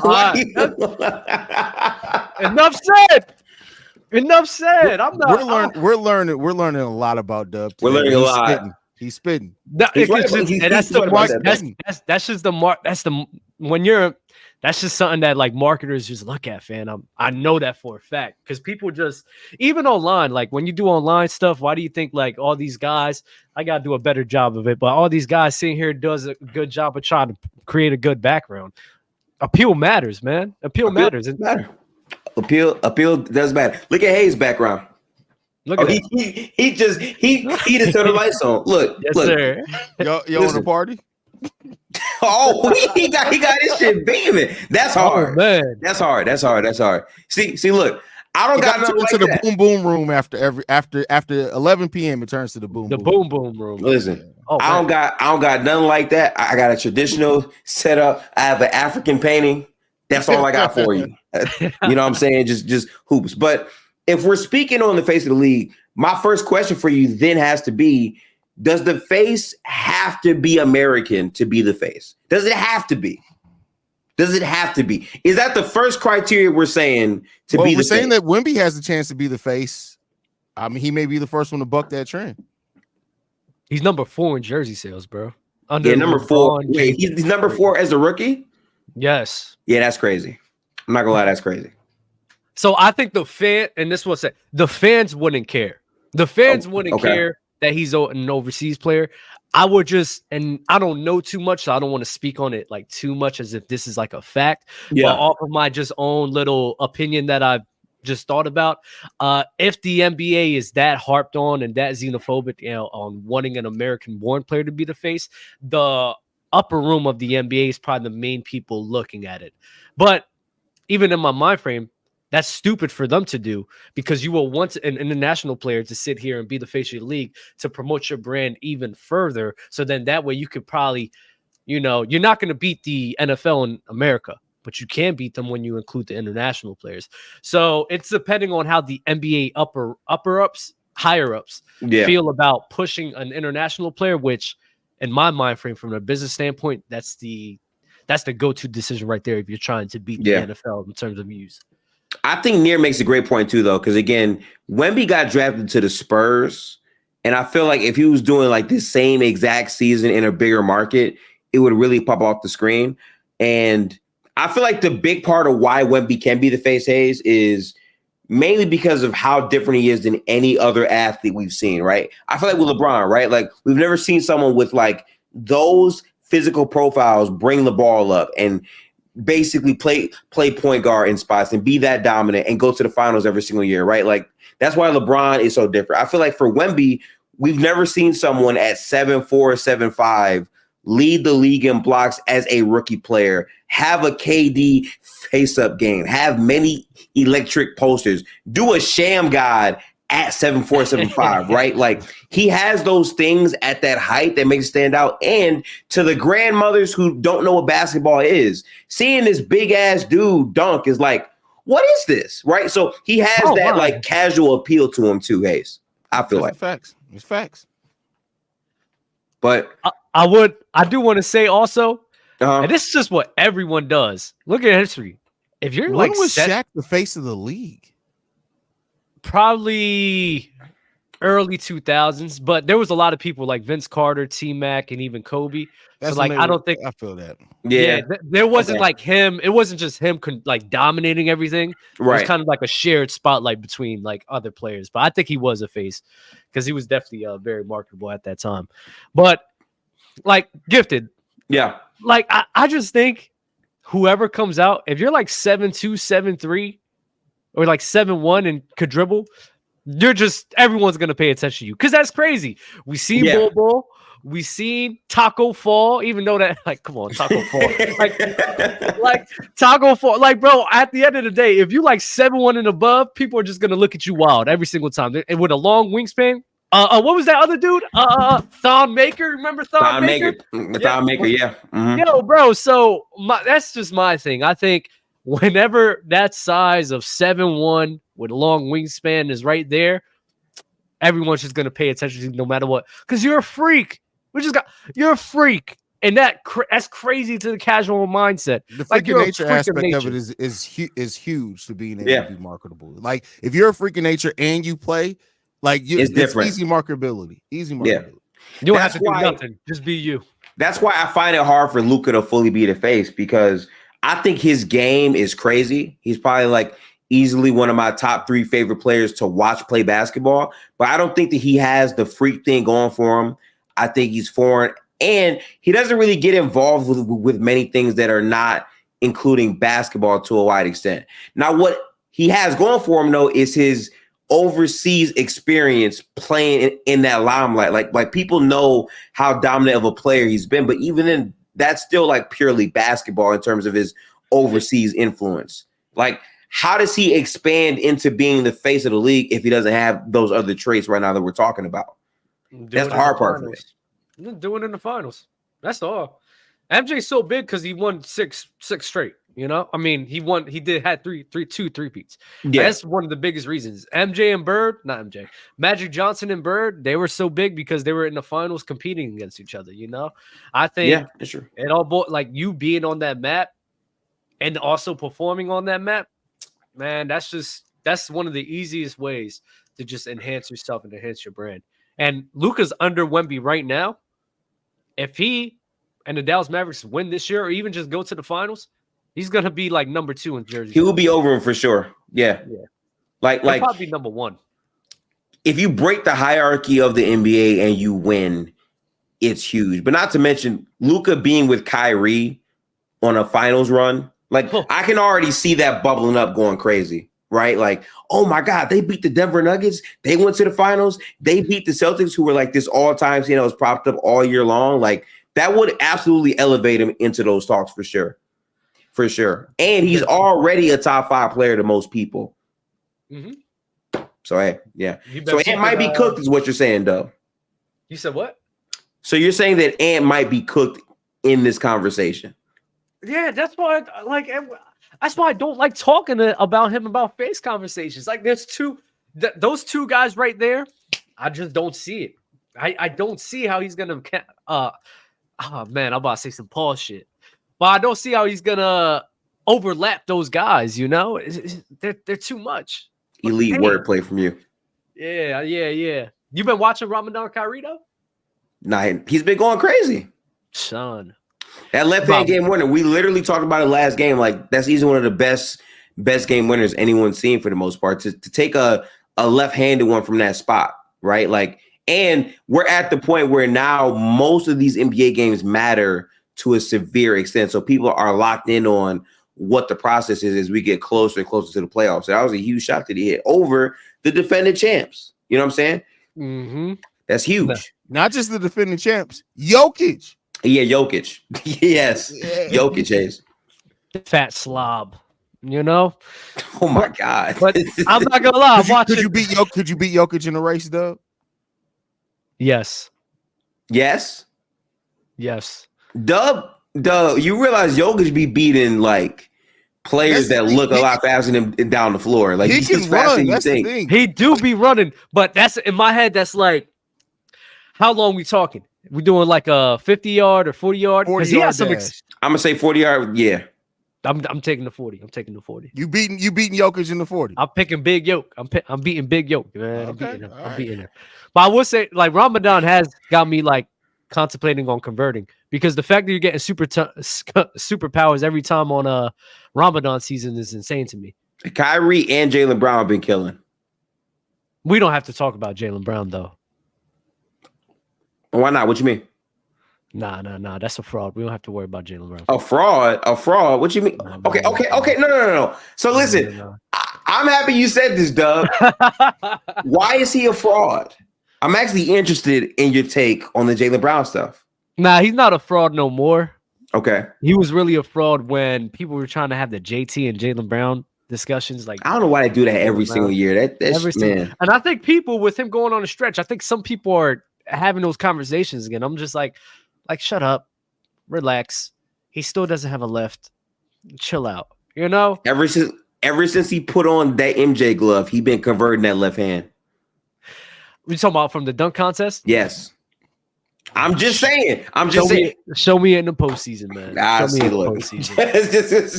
Enough said. Enough said. I'm not. We're learning a lot about Dub. We're learning a lot. He's spitting. That's just the mark. That's the when you're. That's just something that like marketers just look at, fam. I know that for a fact because people just even online, like when you do online stuff, why do you think like all these guys? I gotta do a better job of it, but all these guys sitting here does a good job of trying to create a good background. Appeal matters, man. Appeal matters. It matters. Appeal does matter. Look at Hayes' background. Look at he just turned the lights on. Look, yes, look. sir. Yo on the party. Oh, he got his shit beaming. That's hard. Man. That's hard. See, look, I don't got nothing like to the that. boom boom room after 11 p.m. It turns to the boom boom room. Listen, I don't got nothing like that. I got a traditional setup. I have an African painting. That's all I got for you. You know what I'm saying? Just hoops. But if we're speaking on the face of the league, my first question for you then has to be. Does the face have to be American to be the face? Does it have to be? Is that the first criteria we're saying to be the face? We're saying that Wemby has a chance to be the face. I mean, he may be the first one to buck that trend. He's number 4 in jersey sales, bro. Number 4. Wait, he's number 4 as a rookie? Yes. Yeah, that's crazy. I'm not gonna lie, that's crazy. So I think the fans wouldn't care. The fans wouldn't care that he's an overseas player. I would just, and I don't know too much, so I don't want to speak on it like too much as if this is like a fact. Yeah. But off of my just own little opinion that I've just thought about, if the NBA is that harped on and that xenophobic, on wanting an American-born player to be the face, the upper room of the NBA is probably the main people looking at it. But even in my mind frame, that's stupid for them to do because you will want an international player to sit here and be the face of the league to promote your brand even further. So then that way you could probably, you're not going to beat the NFL in America, but you can beat them when you include the international players. So it's depending on how the NBA higher ups feel about pushing an international player, which in my mind frame, from a business standpoint, that's the go-to decision right there if you're trying to beat the NFL in terms of views. I think Nir makes a great point too, though, because again, Wemby got drafted to the Spurs, And I feel like if he was doing like this same exact season in a bigger market, it would really pop off the screen. And I feel like the big part of why Wemby can be the face, Hayes, is mainly because of how different he is than any other athlete we've seen, right? I feel like with LeBron, right? Like we've never seen someone with like those physical profiles bring the ball up and basically play point guard in spots and be that dominant and go to the finals every single year, right? Like that's why LeBron is so different. I feel like for Wemby, we've never seen someone at 7'4", 7'5", lead the league in blocks as a rookie player, have a KD face-up game, have many electric posters, do a sham god at 7'4", 7'5", right? Like he has those things at that height that makes it stand out. And to the grandmothers who don't know what basketball is, seeing this big-ass dude dunk is like, what is this, right? So he has that like casual appeal to him too, Hayes. I feel like facts. It's facts. But I do want to say also, and this is just what everyone does. Look at history. If you're when was Shaq the face of the league? Probably early 2000s, but there was a lot of people like Vince Carter, T-Mac, and even Kobe. That's so like I don't think I feel that. Yeah, there wasn't like him. It wasn't just him like dominating everything. Right. It was kind of like a shared spotlight between like other players. But I think he was a face because he was definitely very marketable at that time. But like gifted. Yeah. Like I just think whoever comes out, if you're like 7'2", 7'3", or like 7'1" and could dribble, everyone's gonna pay attention to you because that's crazy. We see Bobo, we seen Taco Fall, even though that like come on, Taco Fall. like Taco Fall. Like, bro, at the end of the day, if you like 7'1" and above, people are just gonna look at you wild every single time. And with a long wingspan. What was that other dude? Thon Maker. Remember Thon Maker? Thon Maker, yeah. Mm-hmm. Yo, bro. So that's just my thing. I think whenever that size of 7'1" with a long wingspan is right there, everyone's just gonna pay attention to you no matter what. Because you're a freak. You're a freak, and that's crazy to the casual mindset. The freak of nature aspect of it is huge to being able to be marketable. Like if you're a freak of nature and you play. Like it's different. Easy marketability. You don't have to do nothing. Just be you. That's why I find it hard for Luka to fully be the face because I think his game is crazy. He's probably like easily one of my top 3 favorite players to watch play basketball. But I don't think that he has the freak thing going for him. I think he's foreign, and he doesn't really get involved with many things that are not including basketball to a wide extent. Now, what he has going for him though is his overseas experience playing in that limelight. Like people know how dominant of a player he's been, but even then, that's still like purely basketball in terms of his overseas influence. Like, how does he expand into being the face of the league if he doesn't have those other traits right now that we're talking about? That's the hard part for me. Doing it in the finals. That's all. MJ's so big because he won six straight. You know, I mean, he had two three-peats. Yeah. That's one of the biggest reasons. MJ and Bird, not MJ, Magic Johnson and Bird, they were so big because they were in the finals competing against each other. You know, I think it all like you being on that map and also performing on that map, man. That's one of the easiest ways to just enhance yourself and enhance your brand. And Luka's under Wemby right now. If he and the Dallas Mavericks win this year, or even just go to the finals. He's gonna be like number 2 in Jersey. He will be over him for sure. Yeah. Like probably number 1. If you break the hierarchy of the NBA and you win, it's huge. But not to mention Luka being with Kyrie on a finals run. Like I can already see that bubbling up, going crazy, right? Like, oh my God, they beat the Denver Nuggets. They went to the finals. They beat the Celtics, who were like this all-time team that was propped up all year long. Like that would absolutely elevate him into those talks for sure. For sure. And he's already a top 5 player to most people. Mm-hmm. So, hey, yeah. So Ant might be cooked is what you're saying, though. You said what? So you're saying that Ant might be cooked in this conversation. Yeah, that's why I don't like talking about him about face conversations. Like there's those two guys right there. I just don't see it. I don't see how he's going to I'm about to say some Paul shit. But I don't see how he's gonna overlap those guys. You know, they're too much. Elite wordplay from you. Yeah. You been watching Ramadan Kyrie though? Nah, he's been going crazy. Son. That left-hand game winner, we literally talked about it last game. Like, that's easily one of the best game winners anyone's seen for the most part. To take a left-handed one from that spot, right? Like, and we're at the point where now most of these NBA games matter to a severe extent. So people are locked in on what the process is as we get closer and closer to the playoffs. So that was a huge shot that he hit over the defending champs. You know what I'm saying? Mm-hmm. That's huge. Not just the defending champs, Jokic. Yeah, Jokic. Yes, Jokic is. Fat slob, you know. Oh my God! But I'm not gonna lie. Could you beat Jokic in a race, Dub? Yes. Yes. Yes. Dub. You realize Jokic be beating like players that look a lot faster than him down the floor. Like he can run. That's the thing. He do be running, but that's in my head. That's like, how long we talking? We doing like a 50-yard or 40-yard? 40 he has some. I'm gonna say 40-yard. Yeah, I'm taking the 40. I'm taking the 40. You beating Jokic in the 40. I'm picking Big Yoke. I'm beating Big Yoke, man. Okay. I'm beating him. But I would say, like, Ramadan has got me like contemplating on converting, because the fact that you're getting superpowers every time on Ramadan season is insane to me. Kyrie and Jaylen Brown have been killing. We don't have to talk about Jaylen Brown though. Why not? What you mean? Nah. That's a fraud. We don't have to worry about Jaylen Brown. A fraud? What you mean? Okay. No. So listen, No. I'm happy you said this, Doug. Why is he a fraud? I'm actually interested in your take on the Jaylen Brown stuff. Nah, he's not a fraud no more. Okay. He was really a fraud when people were trying to have the JT and Jaylen Brown discussions. Like, I don't know why they do that every single year. That's man. And I think people, with him going on a stretch, I think some people are having those conversations again. I'm just like, shut up, relax. He still doesn't have a left. Chill out. You know? Ever since he put on that MJ glove, he been converting that left hand. We talking about from the dunk contest? Yes. I'm just saying. Show me in the postseason, man. Just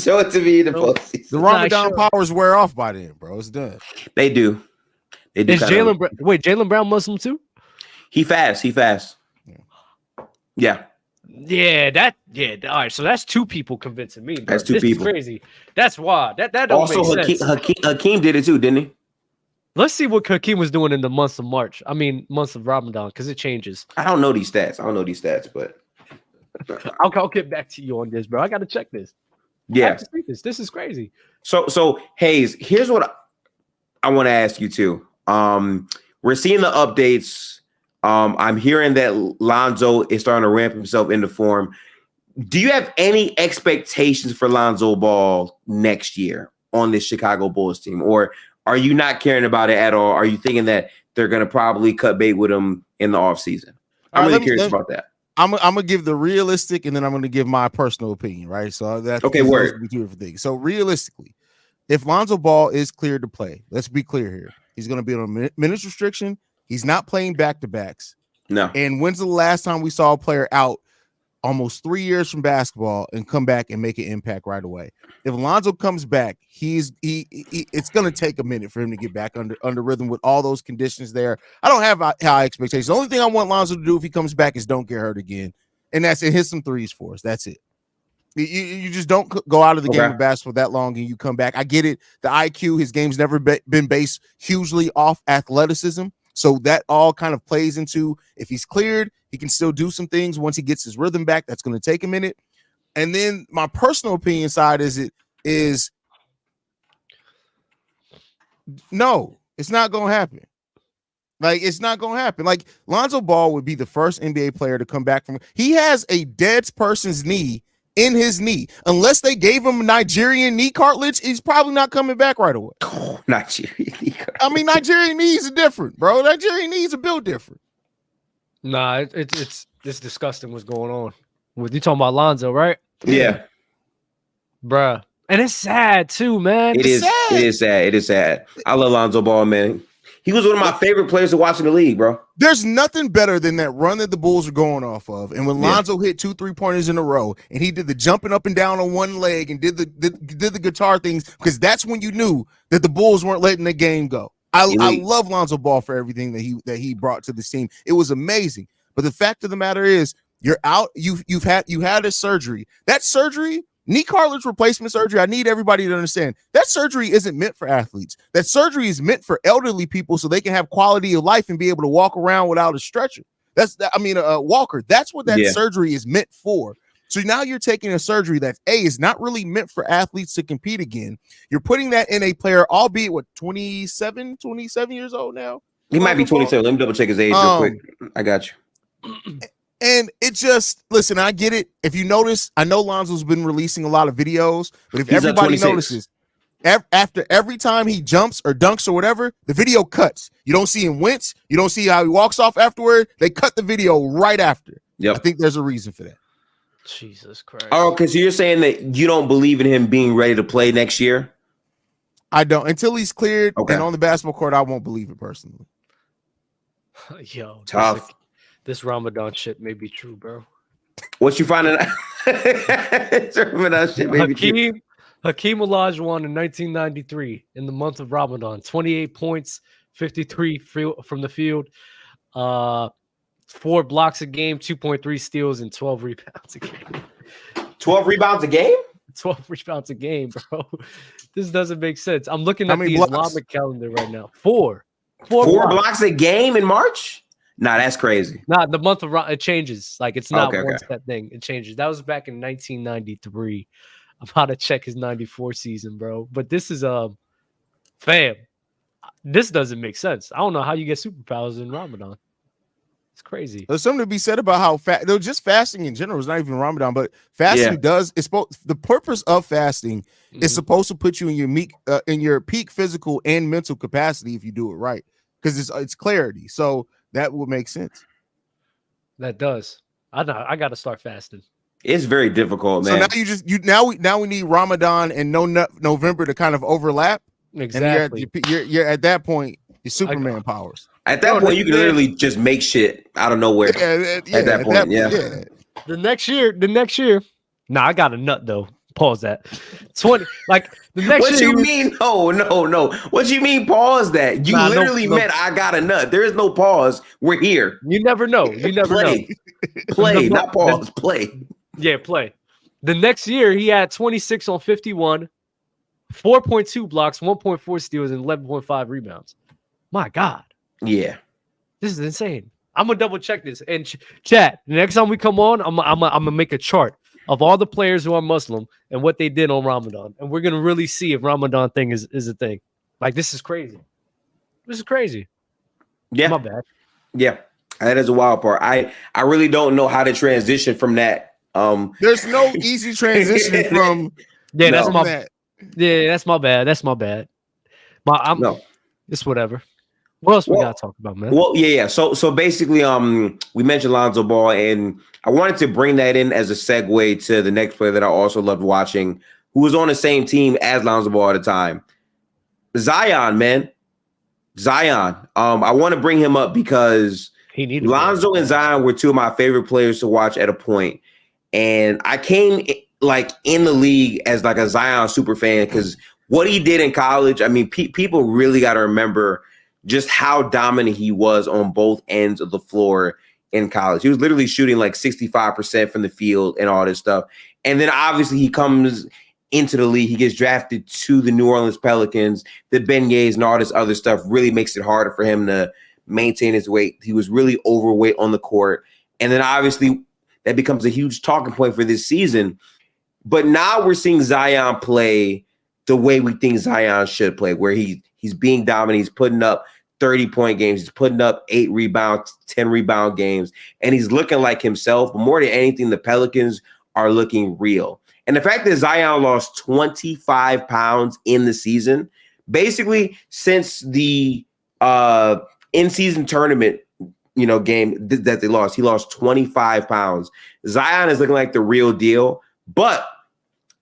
show it to me in the postseason. The Ramadan powers wear off by then, bro. It's done. They do. Is Jaylen Brown Muslim too? He fast. Yeah. Yeah. All right. So that's two people convincing me. Bro. That's two people. Is crazy. That's wild. That don't also make sense. Hakeem did it too, didn't he? Let's see what Hakeem was doing in the months of March. I mean, months of Ramadan, because it changes. I don't know these stats, but I'll get back to you on this, bro. I got to check this. Yeah. I have to see this. This is crazy. So Hayes, here's what I want to ask you too. We're seeing the updates. I'm hearing that Lonzo is starting to ramp himself into form. Do you have any expectations for Lonzo Ball next year on this Chicago Bulls team, or are you not caring about it at all? Are you thinking that they're going to probably cut bait with him in the offseason? I'm really curious about that. I'm gonna give the realistic, and then I'm gonna give my personal opinion, right? So that's okay. Word. Two different things. So realistically, if Lonzo Ball is cleared to play, let's be clear here. He's gonna be on a minutes restriction. He's not playing back-to-backs. No. And when's the last time we saw a player out almost 3 years from basketball and come back and make an impact right away? If Lonzo comes back, it's going to take a minute for him to get back under rhythm with all those conditions there. I don't have high expectations. The only thing I want Lonzo to do if he comes back is don't get hurt again. And that's it. Hit some threes for us. That's it. You just don't go out of the game of basketball that long and you come back. I get it. The IQ, his game's never been based hugely off athleticism. So that all kind of plays into, if he's cleared, he can still do some things once he gets his rhythm back. That's going to take a minute. And then my personal opinion side is no, it's not going to happen. Like, it's not going to happen. Like, Lonzo Ball would be the first NBA player to come back from. He has a dead person's knee in his knee. Unless they gave him Nigerian knee cartilage, he's probably not coming back right away. Oh, Nigerian knee cartilage. I mean, Nigerian knees are different, bro. Nigerian knees are built different. Nah, it's disgusting what's going on. You talking about Lonzo, right? Yeah. Bruh. And it's sad too, man. It is sad. I love Lonzo Ball, man. He was one of my favorite players to watch in the league, bro. There's nothing better than that run that the Bulls are going off of. And when Lonzo hit 2 3-pointers in a row, and he did the jumping up and down on one leg and did the guitar things, because that's when you knew that the Bulls weren't letting the game go. I love Lonzo Ball for everything that he brought to this team. It was amazing. But the fact of the matter is, you're out. You had a surgery. That surgery, knee cartilage replacement surgery. I need everybody to understand that surgery isn't meant for athletes. That surgery is meant for elderly people so they can have quality of life and be able to walk around without a stretcher. A walker. That's what that surgery is meant for. So now you're taking a surgery that is not really meant for athletes to compete again. You're putting that in a player, albeit 27 years old now. He might be 27. Let me double check his age real quick. I got you. And it just, listen, I get it. If you notice, I know Lonzo's been releasing a lot of videos, but if everybody notices, after every time he jumps or dunks or whatever, the video cuts. You don't see him wince. You don't see how he walks off afterward. They cut the video right after. Yep. I think there's a reason for that. Jesus Christ. Oh, because you're saying that you don't believe in him being ready to play next year? I don't. Until he's cleared and on the basketball court, I won't believe it personally. Yo, tough. This Ramadan shit may be true, bro. What you finding out? Ramadan shit may be true. Hakeem Olajuwon in 1993 in the month of Ramadan, 28 points, 53 from the field, 4 blocks a game, 2.3 steals, and 12 rebounds a game. 12 rebounds a game? 12 rebounds a game, bro. This doesn't make sense. I'm looking at the Islamic calendar right now. 4 blocks a game in March? Nah, that's crazy. Nah, the month of it changes. Like, it's not one step thing. It changes. That was back in 1993. I'm about to check his 94 season, bro. But this is fam. This doesn't make sense. I don't know how you get superpowers in Ramadan. It's crazy. There's something to be said about how just fasting in general is not even Ramadan, but fasting the purpose of fasting is supposed to put you in your peak physical and mental capacity if you do it right, because it's clarity. So that would make sense. That does. I got to start fasting. It's very difficult, man. So now we need Ramadan and November to kind of overlap. Exactly. And you're at that point, your Superman powers. At that point, you can literally just make shit out of nowhere. At that point. The next year. Nah, I got a nut though. Pause that. 20 like the next year. What you mean? No. What you mean? Pause that. You literally meant I got a nut. There is no pause. We're here. You never know. You never know. Play, not pause. Play. Yeah, play. The next year, he had 26 on 51, 4.2 blocks, 1.4 steals, and 11.5 rebounds. My God. Yeah. This is insane. I'm going to double check this. And chat, the next time we come on, I'm going to make a chart of all the players who are Muslim and what they did on Ramadan. And we're going to really see if Ramadan thing is a thing. Like, this is crazy. This is crazy. Yeah. My bad. Yeah. That is a wild part. I really don't know how to transition from that. There's no easy transition from that's my bad. That's my bad. It's whatever. What else we gotta talk about, man? Well, yeah. So basically, we mentioned Lonzo Ball, and I wanted to bring that in as a segue to the next player that I also loved watching, who was on the same team as Lonzo Ball at the time. Zion, man. Zion. I want to bring him up because Lonzo and Zion were two of my favorite players to watch at a point. And I came in the league as like a Zion super fan because what he did in college, I mean, people really got to remember just how dominant he was on both ends of the floor in college. He was literally shooting like 65% from the field and all this stuff. And then obviously he comes into the league. He gets drafted to the New Orleans Pelicans. The beignets and all this other stuff really makes it harder for him to maintain his weight. He was really overweight on the court. And then obviously that becomes a huge talking point for this season. But now we're seeing Zion play the way we think Zion should play, where he's being dominant. He's putting up 30-point games. He's putting up 8 rebounds, 10 rebound games, and he's looking like himself. But more than anything, the Pelicans are looking real. And the fact that Zion lost 25 pounds in the season, basically since the in-season tournament game that they lost, he lost 25 pounds. Zion is looking like the real deal, but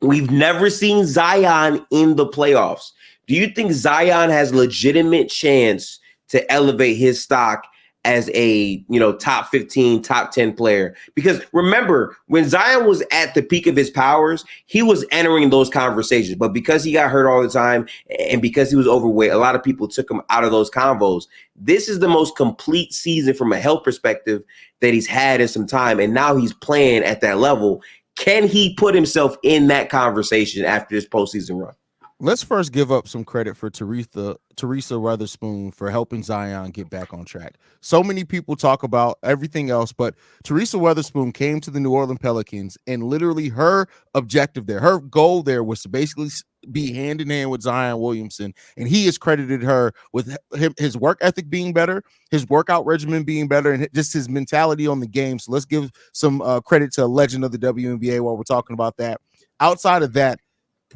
we've never seen Zion in the playoffs. Do you think Zion has legitimate chance to elevate his stock as a, top 15, top 10 player. Because remember, when Zion was at the peak of his powers, he was entering those conversations. But because he got hurt all the time and because he was overweight, a lot of people took him out of those convos. This is the most complete season from a health perspective that he's had in some time. And now he's playing at that level. Can he put himself in that conversation after this postseason run? Let's first give up some credit for Teresa Weatherspoon for helping Zion get back on track. So many people talk about everything else, but Teresa Weatherspoon came to the New Orleans Pelicans, and literally her objective there, her goal there was to basically be hand in hand with Zion Williamson, and he has credited her with his work ethic being better, his workout regimen being better, and just his mentality on the game. So let's give some credit to a legend of the WNBA while we're talking about that. Outside of that,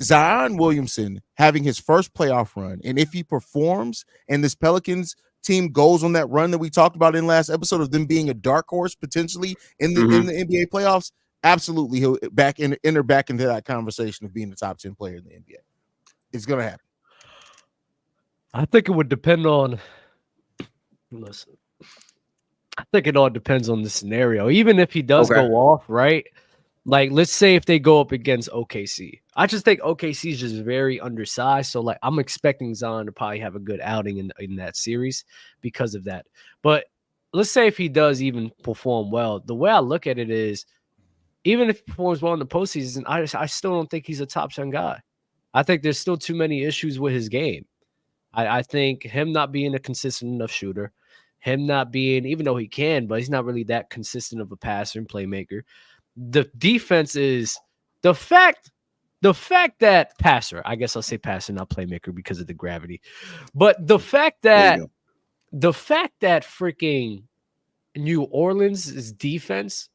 Zion Williamson having his first playoff run, and if he performs and this Pelicans team goes on that run that we talked about in last episode of them being a dark horse potentially in the NBA playoffs, absolutely he'll enter back into that conversation of being the top 10 player in the NBA. It's gonna happen. I think it would depend on. Listen, I think it all depends on the scenario. Even if he does go off, right? Like, let's say if they go up against OKC. I just think OKC is just very undersized. So, like, I'm expecting Zion to probably have a good outing in that series because of that. But let's say if he does even perform well, the way I look at it is, even if he performs well in the postseason, I still don't think he's a top 10 guy. I think there's still too many issues with his game. I think him not being a consistent enough shooter, him not being, even though he can, but he's not really that consistent of a passer and playmaker. The defense is the fact that passer, I guess I'll say passer, not playmaker because of the gravity. But the fact that freaking New Orleans' defense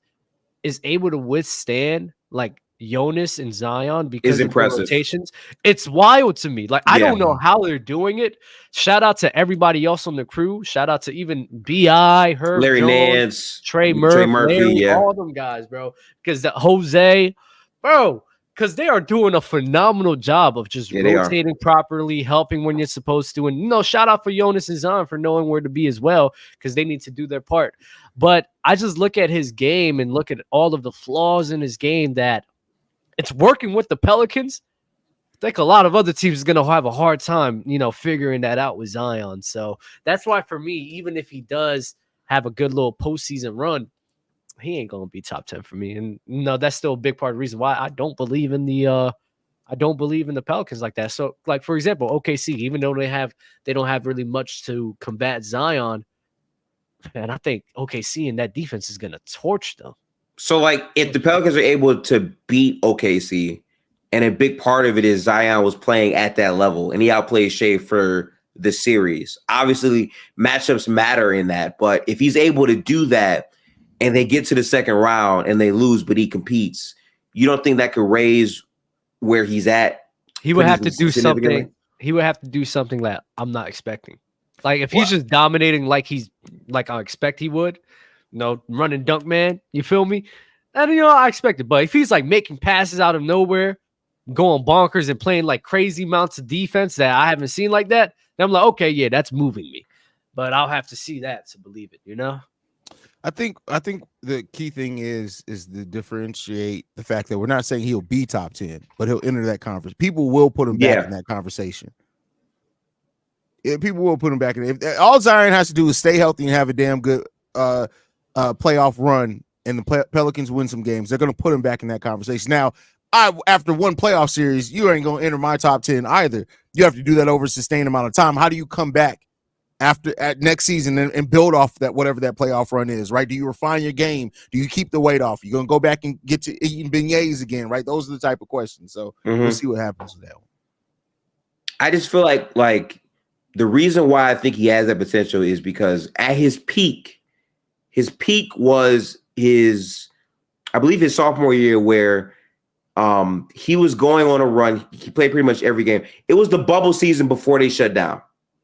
is able to withstand like Giannis and Zion because of the rotations, it's wild to me. Like, I don't know how they're doing it. Shout out to everybody else on the crew. Shout out to even B.I., Herb Larry Jones, Nance, Trey Murphy, Larry, all them guys, bro. Because Jose, bro, because they are doing a phenomenal job of just rotating properly, helping when you're supposed to. And, shout out for Giannis and Zion for knowing where to be as well, because they need to do their part. But I just look at his game and look at all of the flaws in his game that it's working with the Pelicans. I think a lot of other teams is going to have a hard time, figuring that out with Zion. So that's why for me, even if he does have a good little postseason run, he ain't going to be top 10 for me. And that's still a big part of the reason why I don't believe in the Pelicans like that. So, like, for example, OKC, even though they don't have really much to combat Zion, and I think OKC and that defense is going to torch them. So, like, if the Pelicans are able to beat OKC, and a big part of it is Zion was playing at that level, and he outplayed Shea for the series. Obviously, matchups matter in that, but if he's able to do that, and they get to the second round and they lose, but he competes, you don't think that could raise where he's at? He would have to do something. He would have to do something that I'm not expecting. Like, if he's just dominating like I expect he would. Running dunk man, you feel me? And I expect it. But if he's like making passes out of nowhere, going bonkers and playing like crazy amounts of defense that I haven't seen like that, then I'm like, okay, yeah, that's moving me. But I'll have to see that to believe it, I think the key thing is to differentiate the fact that we're not saying he'll be top 10, but he'll enter that conference. People will put him back in that conversation. People will put him back in. If all Zion has to do is stay healthy and have a damn good playoff run, and the Pelicans win some games, they're going to put him back in that conversation. Now, after one playoff series, you ain't going to enter my top 10 either. You have to do that over a sustained amount of time. How do you come back at next season and build off that, whatever that playoff run is, right? Do you refine your game? Do you keep the weight off? You're going to go back and get to eating beignets again, right? Those are the type of questions. So we'll see what happens with that one. I just feel like the reason why I think he has that potential is because at his peak was I believe his sophomore year, where he was going on a run. He played pretty much every game. It was the bubble season before they shut down,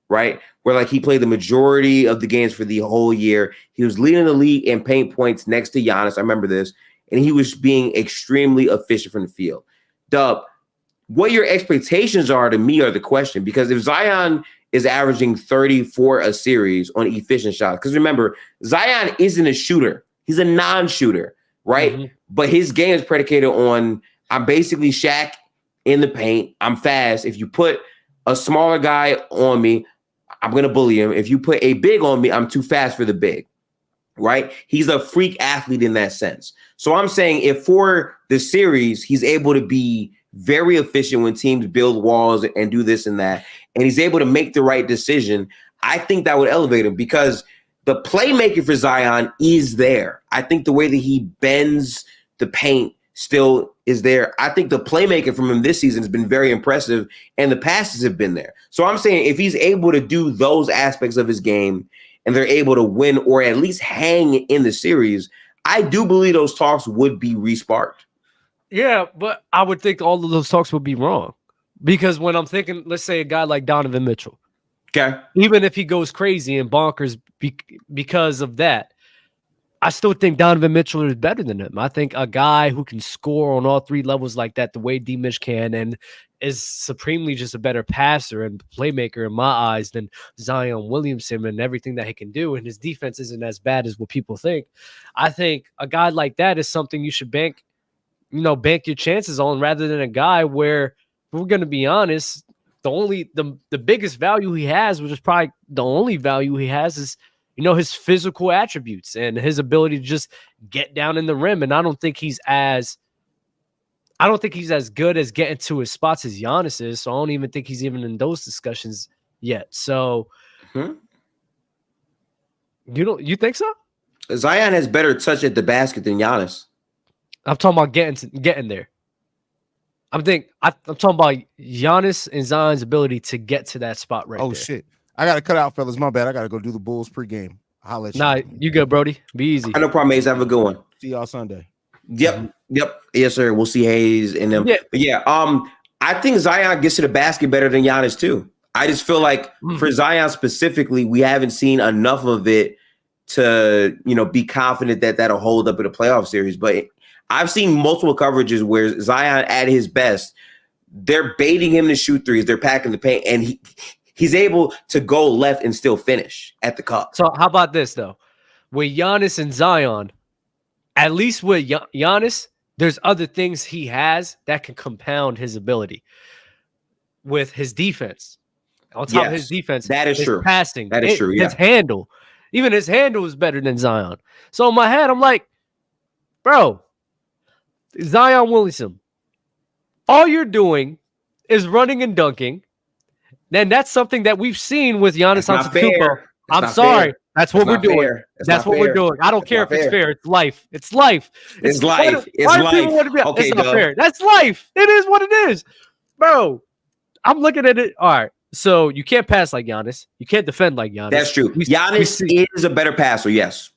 right? Where like he played the majority of the games for the whole year. He was leading the league in paint points next to Giannis. I remember this. And he was being extremely efficient from the field. Dub, what your expectations are to me are the question, because if Zion is averaging 34 a series on efficient shots. Because remember, Zion isn't a shooter. He's a non-shooter, right? Mm-hmm. But his game is predicated on, I'm basically Shaq in the paint. I'm fast. If you put a smaller guy on me, I'm going to bully him. If you put a big on me, I'm too fast for the big, right? He's a freak athlete in that sense. So I'm saying if for the series, he's able to be very efficient when teams build walls and do this and that, and he's able to make the right decision, I think that would elevate him because the playmaking for Zion is there. I think the way that he bends the paint still is there. I think the playmaking from him this season has been very impressive, and the passes have been there. So I'm saying if he's able to do those aspects of his game and they're able to win or at least hang in the series, I do believe those talks would be resparked. Yeah, but I would think all of those talks would be wrong because when I'm thinking, let's say a guy like Donovan Mitchell, okay, even if he goes crazy and bonkers because of that, I still think Donovan Mitchell is better than him. I think a guy who can score on all three levels like that, the way D-Mitch can, and is supremely just a better passer and playmaker in my eyes than Zion Williamson and everything that he can do, and his defense isn't as bad as what people think. I think a guy like that is something you should bank your chances on rather than a guy where, if we're going to be honest, the biggest value he has, which is probably the only value he has, is his physical attributes and his ability to just get down in the rim. And I don't think he's as good as getting to his spots as Giannis is. So I don't even think he's even in those discussions yet. So you think so? Zion has better touch at the basket than Giannis. I'm talking about getting there. I'm talking about Giannis and Zion's ability to get to that spot right there. Oh, shit. I got to cut out, fellas. My bad. I got to go do the Bulls pregame. I'll let you. Nah, you good, Brody. Be easy. No problem, Hayes. Have a good one. See y'all Sunday. Yep. Yes, sir. We'll see Hayes and them. Yeah. But yeah, I think Zion gets to the basket better than Giannis too. I just feel like for Zion specifically, we haven't seen enough of it to, be confident that that'll hold up in a playoff series. But I've seen multiple coverages where Zion at his best, they're baiting him to shoot threes. They're packing the paint, and he's able to go left and still finish at the cup. So how about this, though? With Giannis and Zion, at least with Giannis, there's other things he has that can compound his ability. With his defense, on top of his defense, that is true. Passing, that is true. Yeah. His handle, even his handle is better than Zion. So in my head, I'm like, bro, Zion Williamson, all you're doing is running and dunking. Then that's something that we've seen with Giannis Antetokounmpo. I'm sorry. Fair. That's what we're doing. That's what we're doing. I don't care if it's fair. It's life. It's life. It's life. It's life. Okay, it's not fair. That's life. It is what it is. Bro, I'm looking at it. All right. So you can't pass like Giannis. You can't defend like Giannis. That's true. Giannis is a better passer. Yes.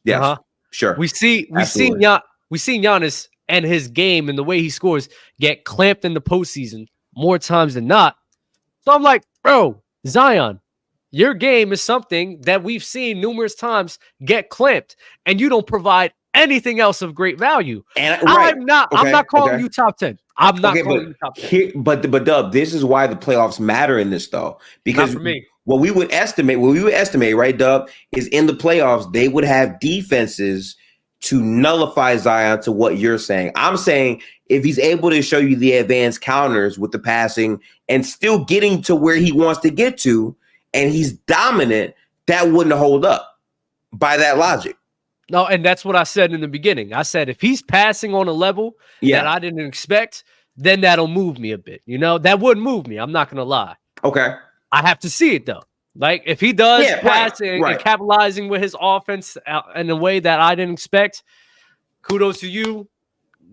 Sure. We see Giannis and his game and the way he scores get clamped in the postseason more times than not. So I'm like, bro, Zion, your game is something that we've seen numerous times get clamped, and you don't provide anything else of great value. And I'm not calling you top 10. I'm not calling you top 10. But Dub, this is why the playoffs matter in this, though, because not for me. What we would estimate, right, Dub, is in the playoffs they would have defenses to nullify Zion to what you're saying. I'm saying if he's able to show you the advanced counters with the passing and still getting to where he wants to get to, and he's dominant, that wouldn't hold up by that logic. No, and that's what I said in the beginning. I said if he's passing on a level that I didn't expect, then that'll move me a bit. That would move me. I'm not going to lie. Okay. I have to see it, though. Like, if he does passing and capitalizing with his offense in a way that I didn't expect, kudos to you.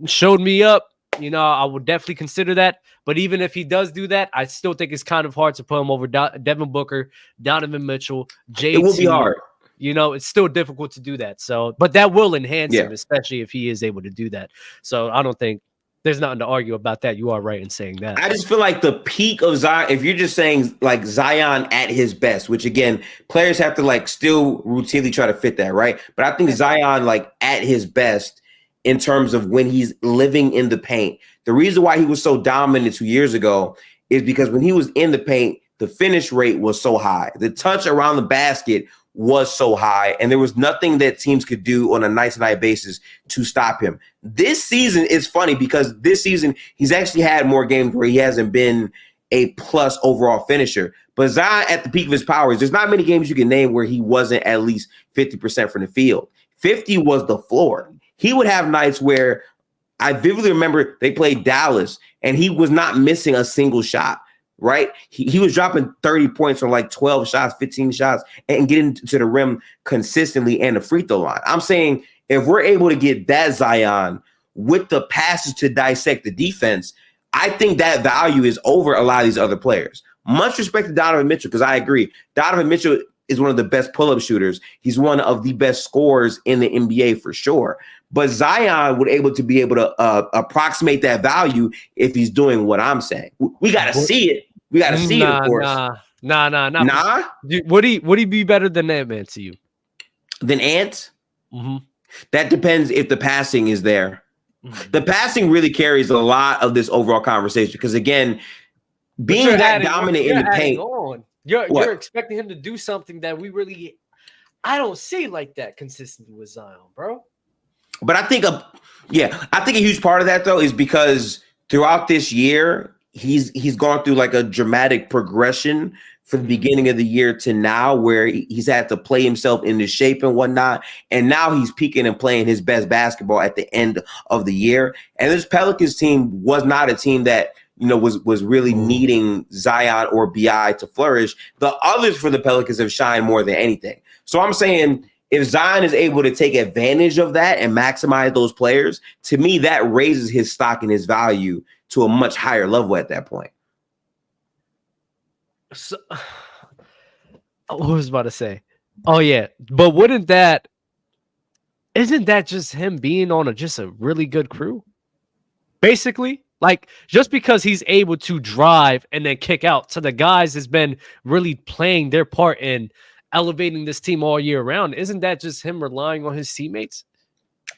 Showed me up. I would definitely consider that. But even if he does do that, I still think it's kind of hard to put him over Devin Booker, Donovan Mitchell, JT. It will be hard. It's still difficult to do that. So, but that will enhance him, especially if he is able to do that. So I don't think there's nothing to argue about that. You are right in saying that. I just feel like the peak of Zion, if you're just saying like Zion at his best, which again, players have to like still routinely try to fit that, right? But I think Zion like at his best in terms of when he's living in the paint. The reason why he was so dominant 2 years ago is because when he was in the paint, the finish rate was so high. The touch around the basket was so high, and there was nothing that teams could do on a night-to-night basis to stop him. This season is funny because this season he's actually had more games where he hasn't been a plus overall finisher. But Zion, at the peak of his powers, there's not many games you can name where he wasn't at least 50% from the field. 50 was the floor. He would have nights where I vividly remember they played Dallas, and he was not missing a single shot. Right? He was dropping 30 points on like 12 shots, 15 shots, and getting to the rim consistently and the free throw line. I'm saying if we're able to get that Zion with the passes to dissect the defense, I think that value is over a lot of these other players. Much respect to Donovan Mitchell, because I agree. Donovan Mitchell is one of the best pull-up shooters. He's one of the best scorers in the NBA for sure. But Zion would be able to approximate that value if he's doing what I'm saying. We got to see it. We got to see it, of course. Nah. Would he be better than Ant-Man to you? Than Ant? Mm-hmm. That depends if the passing is there. Mm-hmm. The passing really carries a lot of this overall conversation because, again, being that dominant in the paint. You're expecting him to do something that I don't see like that consistently with Zion, bro. But I think a huge part of that, though, is because throughout this year, he's gone through like a dramatic progression from the beginning of the year to now, where he's had to play himself into shape and whatnot. And now he's peaking and playing his best basketball at the end of the year. And this Pelicans team was not a team that, was really needing Zion or BI to flourish. The others for the Pelicans have shined more than anything. So I'm saying if Zion is able to take advantage of that and maximize those players, to me, that raises his stock and his value to a much higher level at that point. So, what was I about to say? Oh yeah, but isn't that just him being on just a really good crew? Basically, like just because he's able to drive and then kick out to the guys has been really playing their part in elevating this team all year round. Isn't that just him relying on his teammates?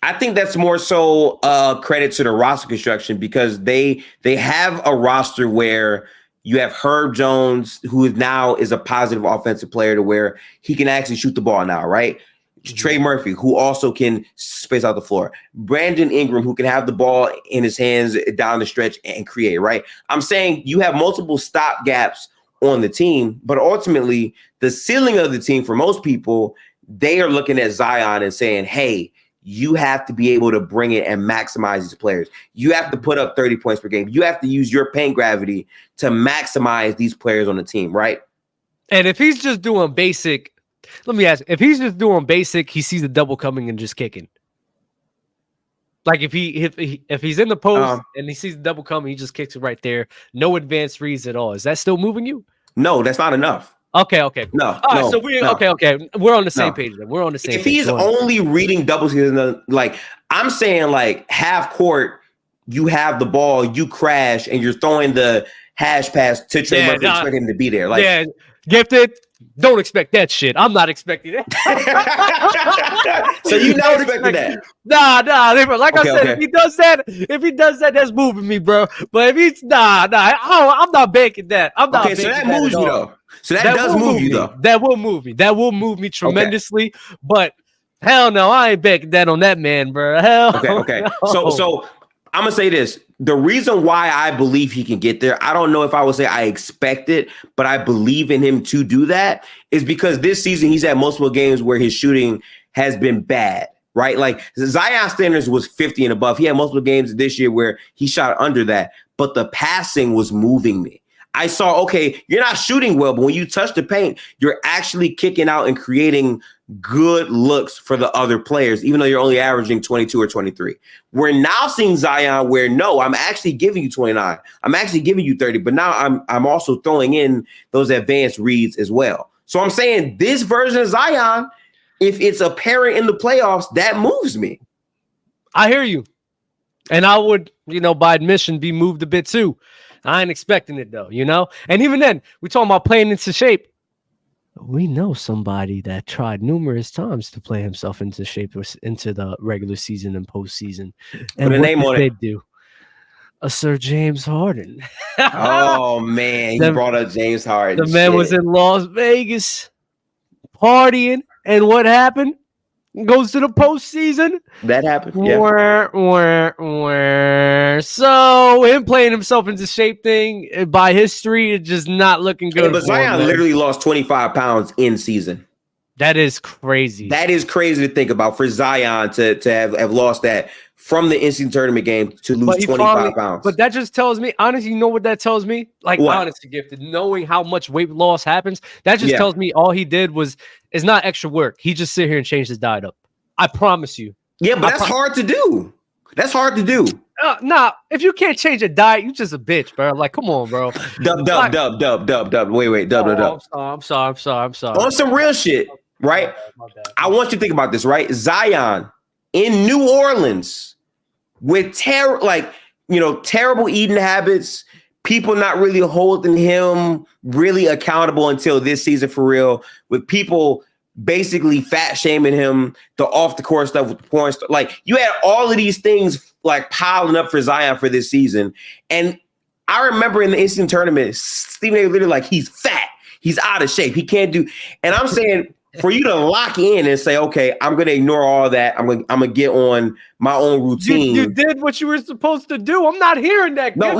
I think that's more so credit to the roster construction because they have a roster where you have Herb Jones, who now is a positive offensive player to where he can actually shoot the ball now, right? Mm-hmm. Trey Murphy, who also can space out the floor. Brandon Ingram, who can have the ball in his hands down the stretch and create, right? I'm saying you have multiple stop gaps on the team, but ultimately the ceiling of the team for most people, they are looking at Zion and saying, hey, you have to be able to bring it and maximize these players. You have to put up 30 points per game. You have to use your paint gravity to maximize these players on the team, right? And if he's just doing basic, let me ask, if he's just doing basic, he sees the double coming and just kicking. Like if he's in the post and he sees the double coming, he just kicks it right there. No advanced reads at all. Is that still moving you? No, that's not enough. Okay. Cool. No. All right, so okay. We're on the same page then. We're on the same page. If he's only reading double season, like I'm saying, like half court, you have the ball, you crash, and you're throwing the hash pass to Trey Murphy, expecting him to be there. Like, yeah, gifted. Don't expect that shit. I'm not expecting that. So you're not expecting that? Nah. Like I said, if he does that, that's moving me, bro. But if he's I'm not banking that. I'm not. Okay, so that moves you though. So that does move you though. That will move me. That will move me tremendously. Okay. But hell no, I ain't banking that on that man, bro. Hell. Okay. No. So I'm gonna say this. The reason why I believe he can get there, I don't know if I would say I expect it, but I believe in him to do that, is because this season he's had multiple games where his shooting has been bad, right? Like Zion standards was 50 and above. He had multiple games this year where he shot under that, but the passing was moving me. I saw, okay, you're not shooting well, but when you touch the paint, you're actually kicking out and creating good looks for the other players, even though you're only averaging 22 or 23. We're now seeing Zion where, no, I'm actually giving you 29. I'm actually giving you 30, but now I'm also throwing in those advanced reads as well. So I'm saying this version of Zion, if it's apparent in the playoffs, that moves me. I hear you. And I would, by admission, be moved a bit too. I ain't expecting it though, And even then, we're talking about playing into shape. We know somebody that tried numerous times to play himself into shape into the regular season and postseason. And what did they do? a Sir James Harden. Oh man, he brought up James Harden. The man was in Las Vegas partying, and what happened? Goes to the postseason. That happened. Yeah. So him playing himself into shape thing by history is just not looking good. Yeah, but Zion literally lost 25 pounds in season. That is crazy. That is crazy to think about for Zion to have lost that from the NCAA tournament game to lose 25 pounds. But that just tells me, honestly, you know what that tells me? Like, what? Honestly, Gifted, knowing how much weight loss happens, that just tells me all he did is not extra work. He just sit here and changed his diet up. I promise you. Yeah, but that's hard to do. That's hard to do. Nah, if you can't change a diet, you just a bitch, bro. Like, come on, bro. Dub. Wait, dub. I'm sorry. On some real shit, right? My bad. I want you to think about this, right? Zion in New Orleans with terrible eating habits, people not really holding him really accountable until this season for real, with people basically fat shaming him, the off the court stuff with the porn stuff. Like, you had all of these things like piling up for Zion for this season. And I remember in the NCAA tournament, Stephen A. literally like, he's fat, he's out of shape, he can't do. And I'm saying, for you to lock in and say, okay, I'm going to ignore all that. I'm going to get on my own routine. You did what you were supposed to do. I'm not hearing that. No.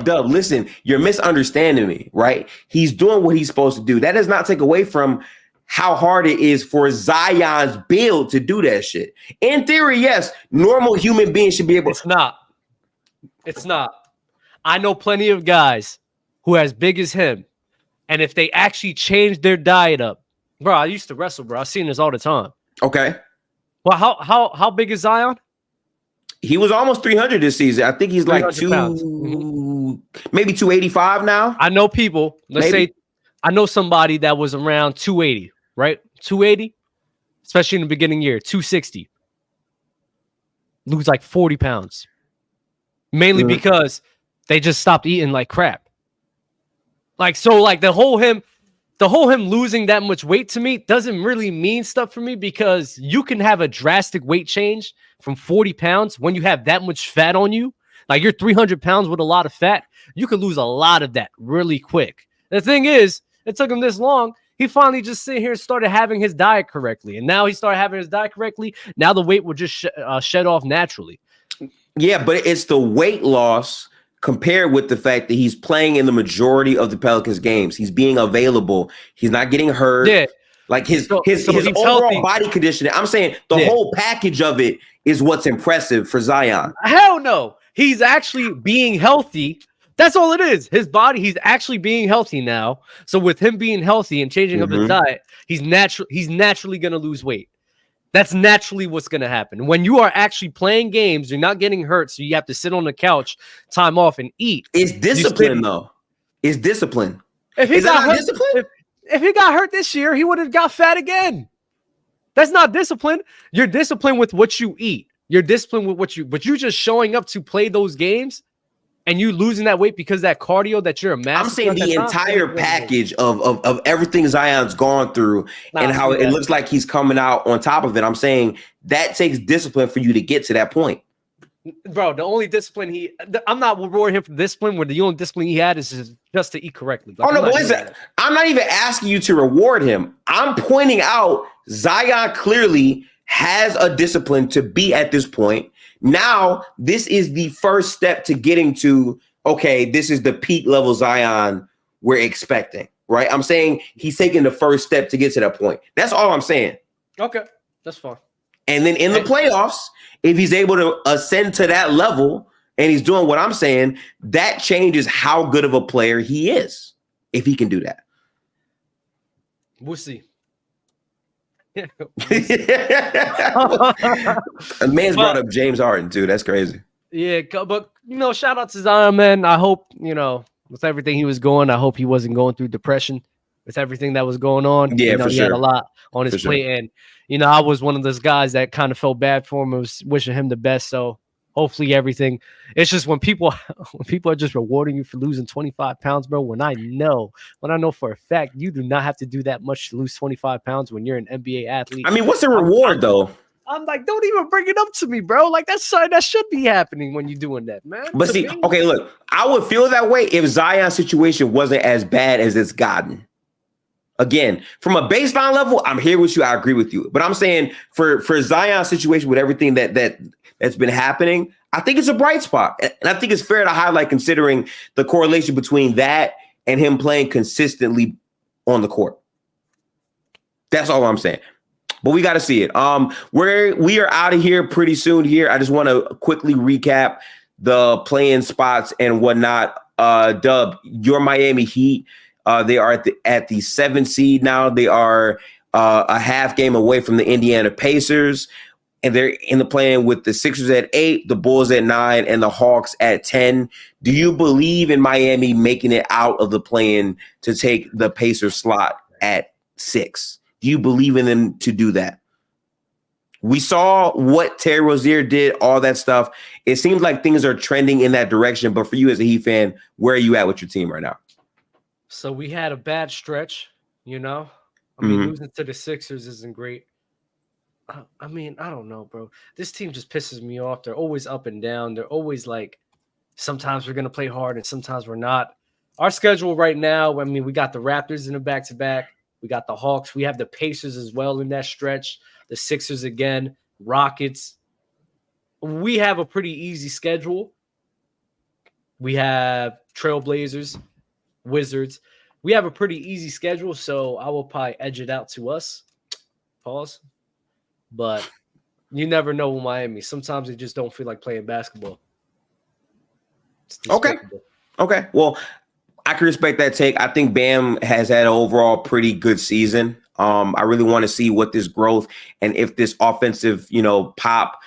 Dub. Listen, you're misunderstanding me, right? He's doing what he's supposed to do. That does not take away from how hard it is for Zion's build to do that shit. In theory, yes, normal human beings should be able. It's not. I know plenty of guys who as big as him. And if they actually change their diet up, bro, I used to wrestle, bro. I've seen this all the time. Okay. Well, how big is Zion? He was almost 300 this season. I think he's like maybe 285 now. I know people. Say I know somebody that was around 280, right? 280, especially in the beginning year, 260. Lose like 40 pounds. Mainly because they just stopped eating like crap. Like, so like the whole him losing that much weight to me doesn't really mean stuff for me, because you can have a drastic weight change from 40 pounds when you have that much fat on you. Like, you're 300 pounds with a lot of fat. You can lose a lot of that really quick. The thing is, it took him this long. He finally just sit here and started having his diet correctly. And now he started having his diet correctly. Now the weight will just shed off naturally. Yeah, but it's the weight loss compared with the fact that he's playing in the majority of the Pelicans games. He's being available. He's not getting hurt. Yeah. Like his overall healthy body conditioning. I'm saying the whole package of it is what's impressive for Zion. Hell no. He's actually being healthy. That's all it is. His body, he's actually being healthy now. So with him being healthy and changing up his diet, he's naturally going to lose weight. That's naturally what's going to happen. When you are actually playing games, you're not getting hurt, so you have to sit on the couch, time off, and eat. It's discipline, though. It's discipline. If he got hurt this year, he would have got fat again. That's not discipline. You're disciplined with what you eat. You're disciplined with but you just showing up to play those games and you losing that weight because that cardio that you're a master. I'm saying the entire package of everything Zion's gone through and how it looks like he's coming out on top of it. I'm saying that takes discipline for you to get to that point. Bro, the only discipline I'm not rewarding him for discipline, where the only discipline he had is just to eat correctly. Like, I'm not even asking you to reward him. I'm pointing out Zion clearly has a discipline to be at this point. Now, this is the first step to getting to, okay, this is the peak level Zion we're expecting, right? I'm saying he's taking the first step to get to that point. That's all I'm saying. Okay, that's fine. And then in the playoffs, if he's able to ascend to that level and he's doing what I'm saying, that changes how good of a player he is, if he can do that. We'll see. A man's brought up James Harden too. That's crazy. Yeah, but shout out to Zion, man. I hope with everything he was going, I hope he wasn't going through depression with everything that was going on. Yeah, for he sure. had a lot on his plate, and I was one of those guys that kind of felt bad for him. I was wishing him the best. So hopefully everything. It's just when people are just rewarding you for losing 25 pounds, bro. When I know for a fact you do not have to do that much to lose 25 pounds when you're an NBA athlete. I mean, what's the reward though? I'm like, don't even bring it up to me, bro. Like that's something that should be happening when you're doing that, man. But see, okay, look, I would feel that way if Zion's situation wasn't as bad as it's gotten. Again, from a baseline level, I'm here with you. I agree with you. But I'm saying for Zion's situation with everything that's been happening, I think it's a bright spot. And I think it's fair to highlight considering the correlation between that and him playing consistently on the court. That's all I'm saying. But we got to see it. We are out of here pretty soon here. I just want to quickly recap the play-in spots and whatnot. Dub, your Miami Heat, they are at the 7th seed now. They are a half game away from the Indiana Pacers, and they're in the play-in with the Sixers at 8, the Bulls at 9, and the Hawks at 10. Do you believe in Miami making it out of the play-in to take the Pacers slot at 6? Do you believe in them to do that? We saw what Terry Rozier did, all that stuff. It seems like things are trending in that direction. But for you as a Heat fan, where are you at with your team right now? So we had a bad stretch, you know? I mean, losing to the Sixers isn't great. I mean, I don't know, bro. This team just pisses me off. They're always up and down. They're always like, sometimes we're going to play hard and sometimes we're not. Our schedule right now, I mean, we got the Raptors in the back-to-back. We got the Hawks. We have the Pacers as well in that stretch. The Sixers again, Rockets. We have a pretty easy schedule. We have Trailblazers, Wizards. We have a pretty easy schedule, so I will probably edge it out to us. Pause. But you never know with Miami. Sometimes they just don't feel like playing basketball. Okay. Well, I can respect that take. I think Bam has had an overall pretty good season. I really want to see what this growth and if this offensive, pop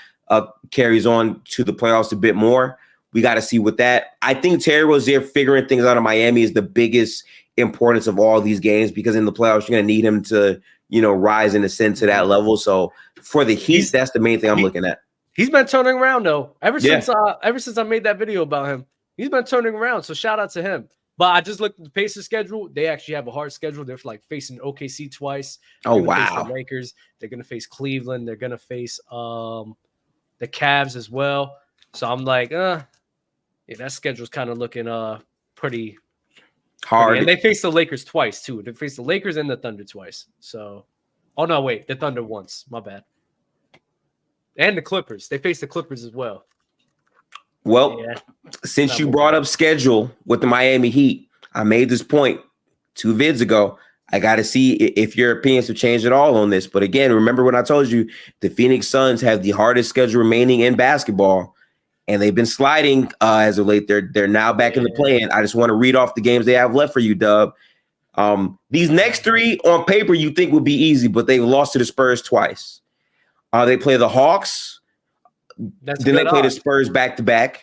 carries on to the playoffs a bit more. We got to see what that. I think Terry Rozier figuring things out of Miami is the biggest importance of all these games because in the playoffs, you're going to need him to, rise and ascend to that level. So for the Heat, that's the main thing I'm looking at. He's been turning around, though. Ever since I made that video about him, he's been turning around. So shout out to him. But I just looked at the Pacers schedule. They actually have a hard schedule. They're like facing OKC twice. Oh, wow. Face the Lakers. They're going to face Cleveland. They're going to face the Cavs as well. So I'm like, that schedule's kind of looking pretty hard. And they face the Lakers twice, too. They face the Lakers and the Thunder twice. So, no, wait. The Thunder once. My bad. And the Clippers. They face the Clippers as well. Well, since you brought up schedule with the Miami Heat, I made this point 2 vids ago. I got to see if your opinions have changed at all on this. But again, remember when I told you the Phoenix Suns have the hardest schedule remaining in basketball, and they've been sliding as of late. They're now back in the play-in. I just want to read off the games they have left for you, Dub. These next 3 on paper you think would be easy, but they've lost to the Spurs twice. They play the Hawks. Then they play the Spurs back-to-back.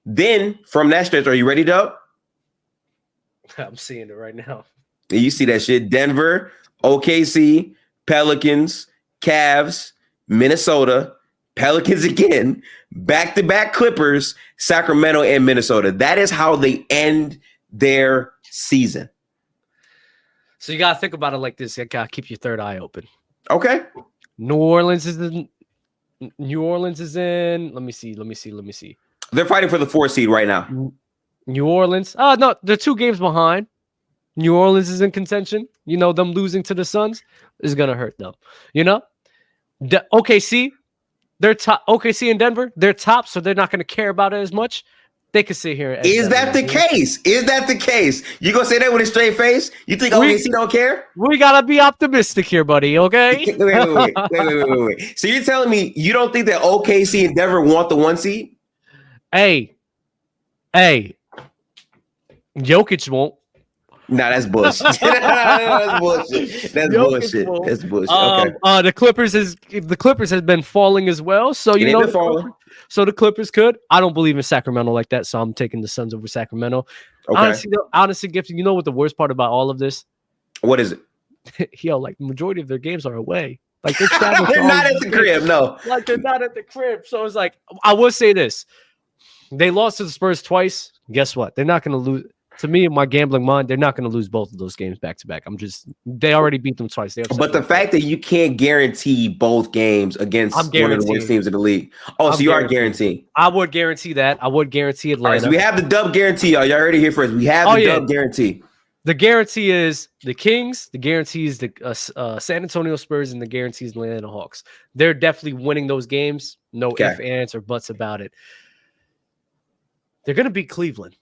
Then from that stretch, are you ready, Dub? I'm seeing it right now. You see that shit. Denver, OKC, Pelicans, Cavs, Minnesota, Pelicans again, back-to-back Clippers, Sacramento, and Minnesota. That is how they end their season. So you got to think about it like this. You got to keep your third eye open. Okay. New Orleans is in. Let me see. They're fighting for the 4th seed right now. New Orleans. Oh, no, they're 2 games behind. New Orleans is in contention. Them losing to the Suns is going to hurt them. The OKC, they're top. OKC and Denver, they're top, so they're not going to care about it as much. They could sit here. Is that the case? Is that the case? You going to say that with a straight face? You think OKC don't care? We got to be optimistic here, buddy, okay? Wait. So you're telling me you don't think that OKC and Denver want the 1 seed? Hey, Jokic won't. Nah, that's bullshit. That's bullshit. That's bullshit. That's bullshit. Okay. The Clippers has been falling as well. So so the Clippers could. I don't believe in Sacramento like that, so I'm taking the Suns over Sacramento. Okay. Honestly, Gifted, you know what the worst part about all of this? What is it? Like the majority of their games are away. Like they're not at the crib. No, like they're not at the crib. So it's like I will say this: they lost to the Spurs twice. Guess what? They're not going to lose To me, in my gambling mind, they're not going to lose both of those games back to back. They already beat them twice. But the fact that you can't guarantee both games against one of the worst teams in the league. Oh, so you are guaranteeing. I would guarantee that. I would guarantee Atlanta. All right, so we have the dub guarantee. Y'all heard it here first. We have the dub guarantee. The guarantee is the Kings. The guarantee is the San Antonio Spurs, and the guarantee is the Atlanta Hawks. They're definitely winning those games. No ifs, ands, or buts about it. They're going to beat Cleveland.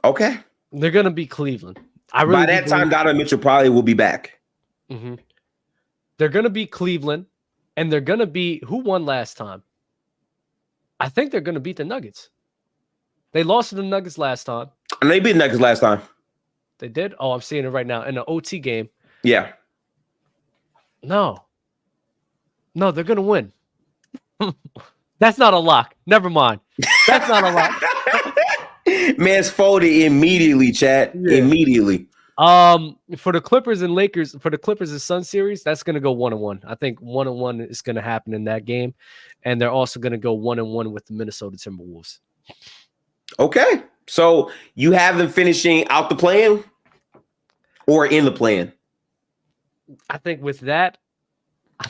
Okay. They're going to beat Cleveland. By that time, Donovan Mitchell probably will be back. Mm-hmm. They're going to beat Cleveland, and they're going to beat who won last time? I think they're going to beat the Nuggets. They lost to the Nuggets last time. And they beat the Nuggets last time. They did? Oh, I'm seeing it right now. In the OT game. Yeah. No, they're going to win. That's not a lock. Never mind. That's not a lock. Man's folded immediately, chat. Yeah. Immediately. For the Clippers and Lakers, for the Clippers and Sun series, that's going to go 1-1. I think 1-1 is going to happen in that game. And they're also going to go 1-1 with the Minnesota Timberwolves. Okay. So you have them finishing out the play-in or in the play-in? I think with that,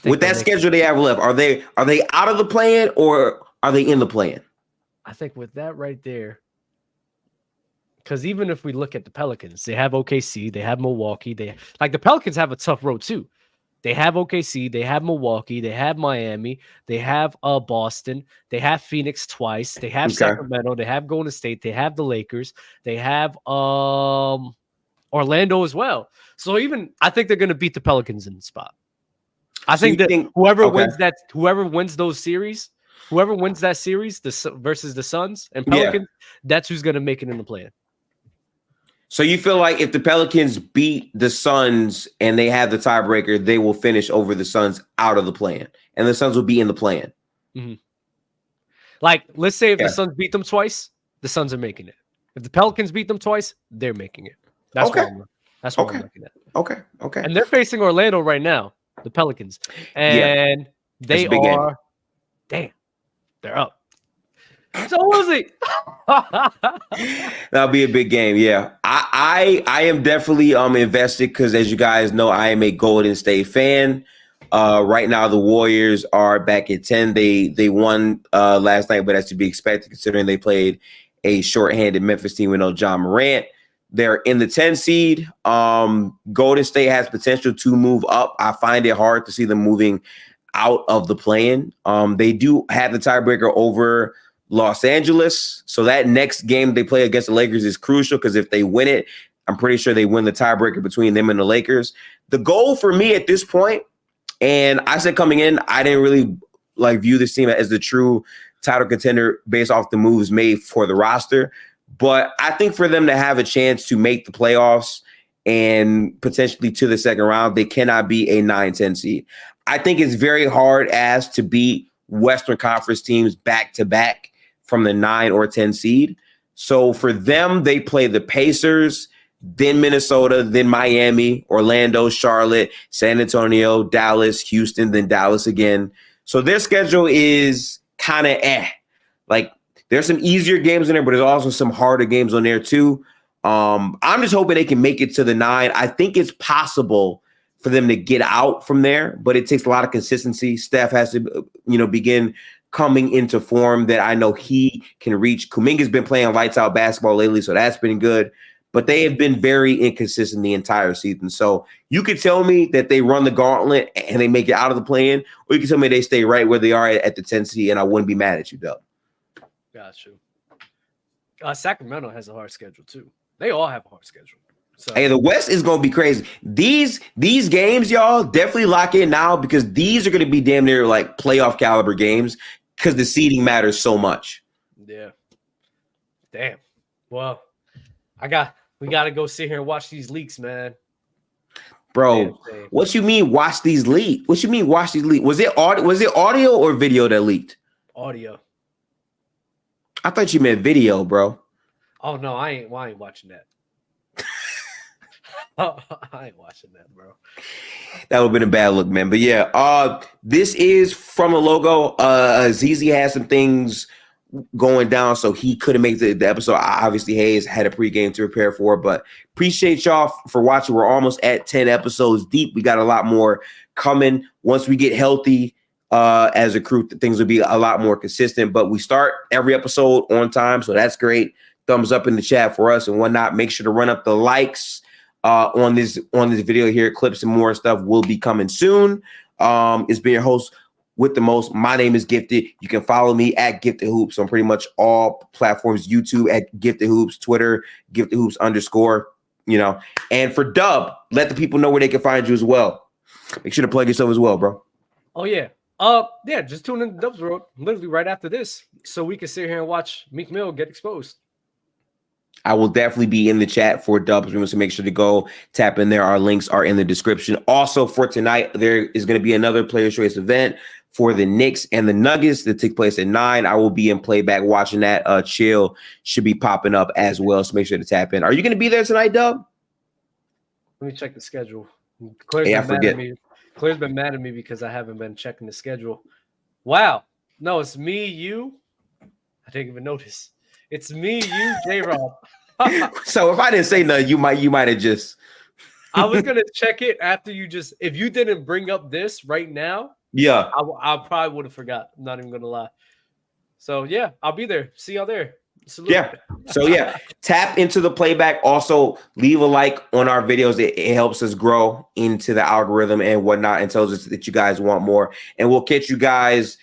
with that schedule they have left, are they out of the play-in or are they in the play-in? I think with that right there, because even if we look at the Pelicans, they have OKC, they have Milwaukee, the Pelicans have a tough road too. They have OKC, they have Milwaukee, they have Miami, they have Boston, they have Phoenix twice, they have Sacramento, they have Golden State, they have the Lakers, they have Orlando as well. So I think they're going to beat the Pelicans in the spot. I think whoever wins that series versus the Suns and Pelicans, that's who's going to make it in the play-in. So you feel like if the Pelicans beat the Suns and they have the tiebreaker, they will finish over the Suns out of the play-in, and the Suns will be in the play-in. Mm-hmm. Like, let's say if the Suns beat them twice, the Suns are making it. If the Pelicans beat them twice, they're making it. That's what I'm looking at. Okay. And they're facing Orlando right now, the Pelicans, and they are. Damn, they're up. So was it? That'll be a big game. Yeah, I am definitely invested because, as you guys know, I am a Golden State fan. Right now, the Warriors are back at 10. They won last night, but that's to be expected considering they played a shorthanded Memphis team with no John Morant. They're in the 10 seed. Golden State has potential to move up. I find it hard to see them moving out of the play-in. They do have the tiebreaker over Los Angeles. So that next game they play against the Lakers is crucial because if they win it, I'm pretty sure they win the tiebreaker between them and the Lakers. The goal for me at this point, and I said coming in, I didn't really view this team as the true title contender based off the moves made for the roster. But I think for them to have a chance to make the playoffs and potentially to the second round, they cannot be a 9-10 seed. I think it's very hard to beat Western Conference teams back-to-back from the 9 or 10 seed. So for them, they play the Pacers, then Minnesota, then Miami, Orlando, Charlotte, San Antonio, Dallas, Houston, then Dallas again. So their schedule is kind of there's some easier games in there, but there's also some harder games on there too. I'm just hoping they can make it to the 9. I think it's possible for them to get out from there, but it takes a lot of consistency. Steph has to, begin coming into form that I know he can reach. Kuminga's been playing lights out basketball lately, so that's been good. But they have been very inconsistent the entire season. So you could tell me that they run the gauntlet and they make it out of the play-in, or you can tell me they stay right where they are at the 10 seed, and I wouldn't be mad at you, Doug. Got you. Sacramento has a hard schedule too. They all have a hard schedule. So. Hey, the West is going to be crazy. These games, y'all, definitely lock in now because these are going to be damn near playoff caliber games because the seeding matters so much. Yeah. Damn. Well, we got to go sit here and watch these leaks, man. Bro, what you mean watch these leaks? What you mean watch these leaks? Was it audio or video that leaked? Audio. I thought you meant video, bro. Oh no, I ain't watching that. I ain't watching that, bro. That would have been a bad look, man. But yeah, this is from a logo. ZZ has some things going down, so he couldn't make the episode. Obviously, Hayes had a pregame to prepare for, but appreciate y'all for watching. We're almost at 10 episodes deep. We got a lot more coming. Once we get healthy as a crew, things will be a lot more consistent, but we start every episode on time, so that's great. Thumbs up in the chat for us and whatnot. Make sure to run up the likes on this video here. Clips and more stuff will be coming soon. It's been your host with the most. My name is Gifted. You can follow me at Gifted Hoops on pretty much all platforms. YouTube at Gifted Hoops, Twitter Gifted Hoops _. And for Dub, let the people know where they can find you as well. Make sure to plug yourself as well, bro. Oh yeah. Just tune in to Dub's World literally right after this, so we can sit here and watch Meek Mill get exposed. I will definitely be in the chat for Dubs. So make sure to go tap in there. Our links are in the description. Also for tonight, there is going to be another Players' Choice event for the Knicks and the Nuggets that take place at 9. I will be in playback watching that. Chill should be popping up as well, so make sure to tap in. Are you going to be there tonight, Dub? Let me check the schedule. I forget. Claire's been mad at me because I haven't been checking the schedule. Wow. No, it's me, you. I didn't even notice. It's me, you, J-Rob. So if I didn't say nothing, you might have just. I was gonna check it after you just. If you didn't bring up this right now, yeah, I probably would have forgot. I'm not even gonna lie. So yeah, I'll be there. See y'all there. Salute. Yeah. So yeah, tap into the playback. Also, leave a like on our videos. It helps us grow into the algorithm and whatnot, and tells us that you guys want more. And we'll catch you guys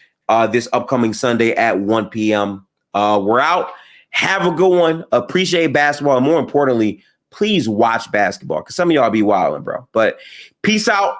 this upcoming Sunday at 1 p.m. We're out. Have a good one. Appreciate basketball. And more importantly, please watch basketball, because some of y'all be wilding, bro. But peace out.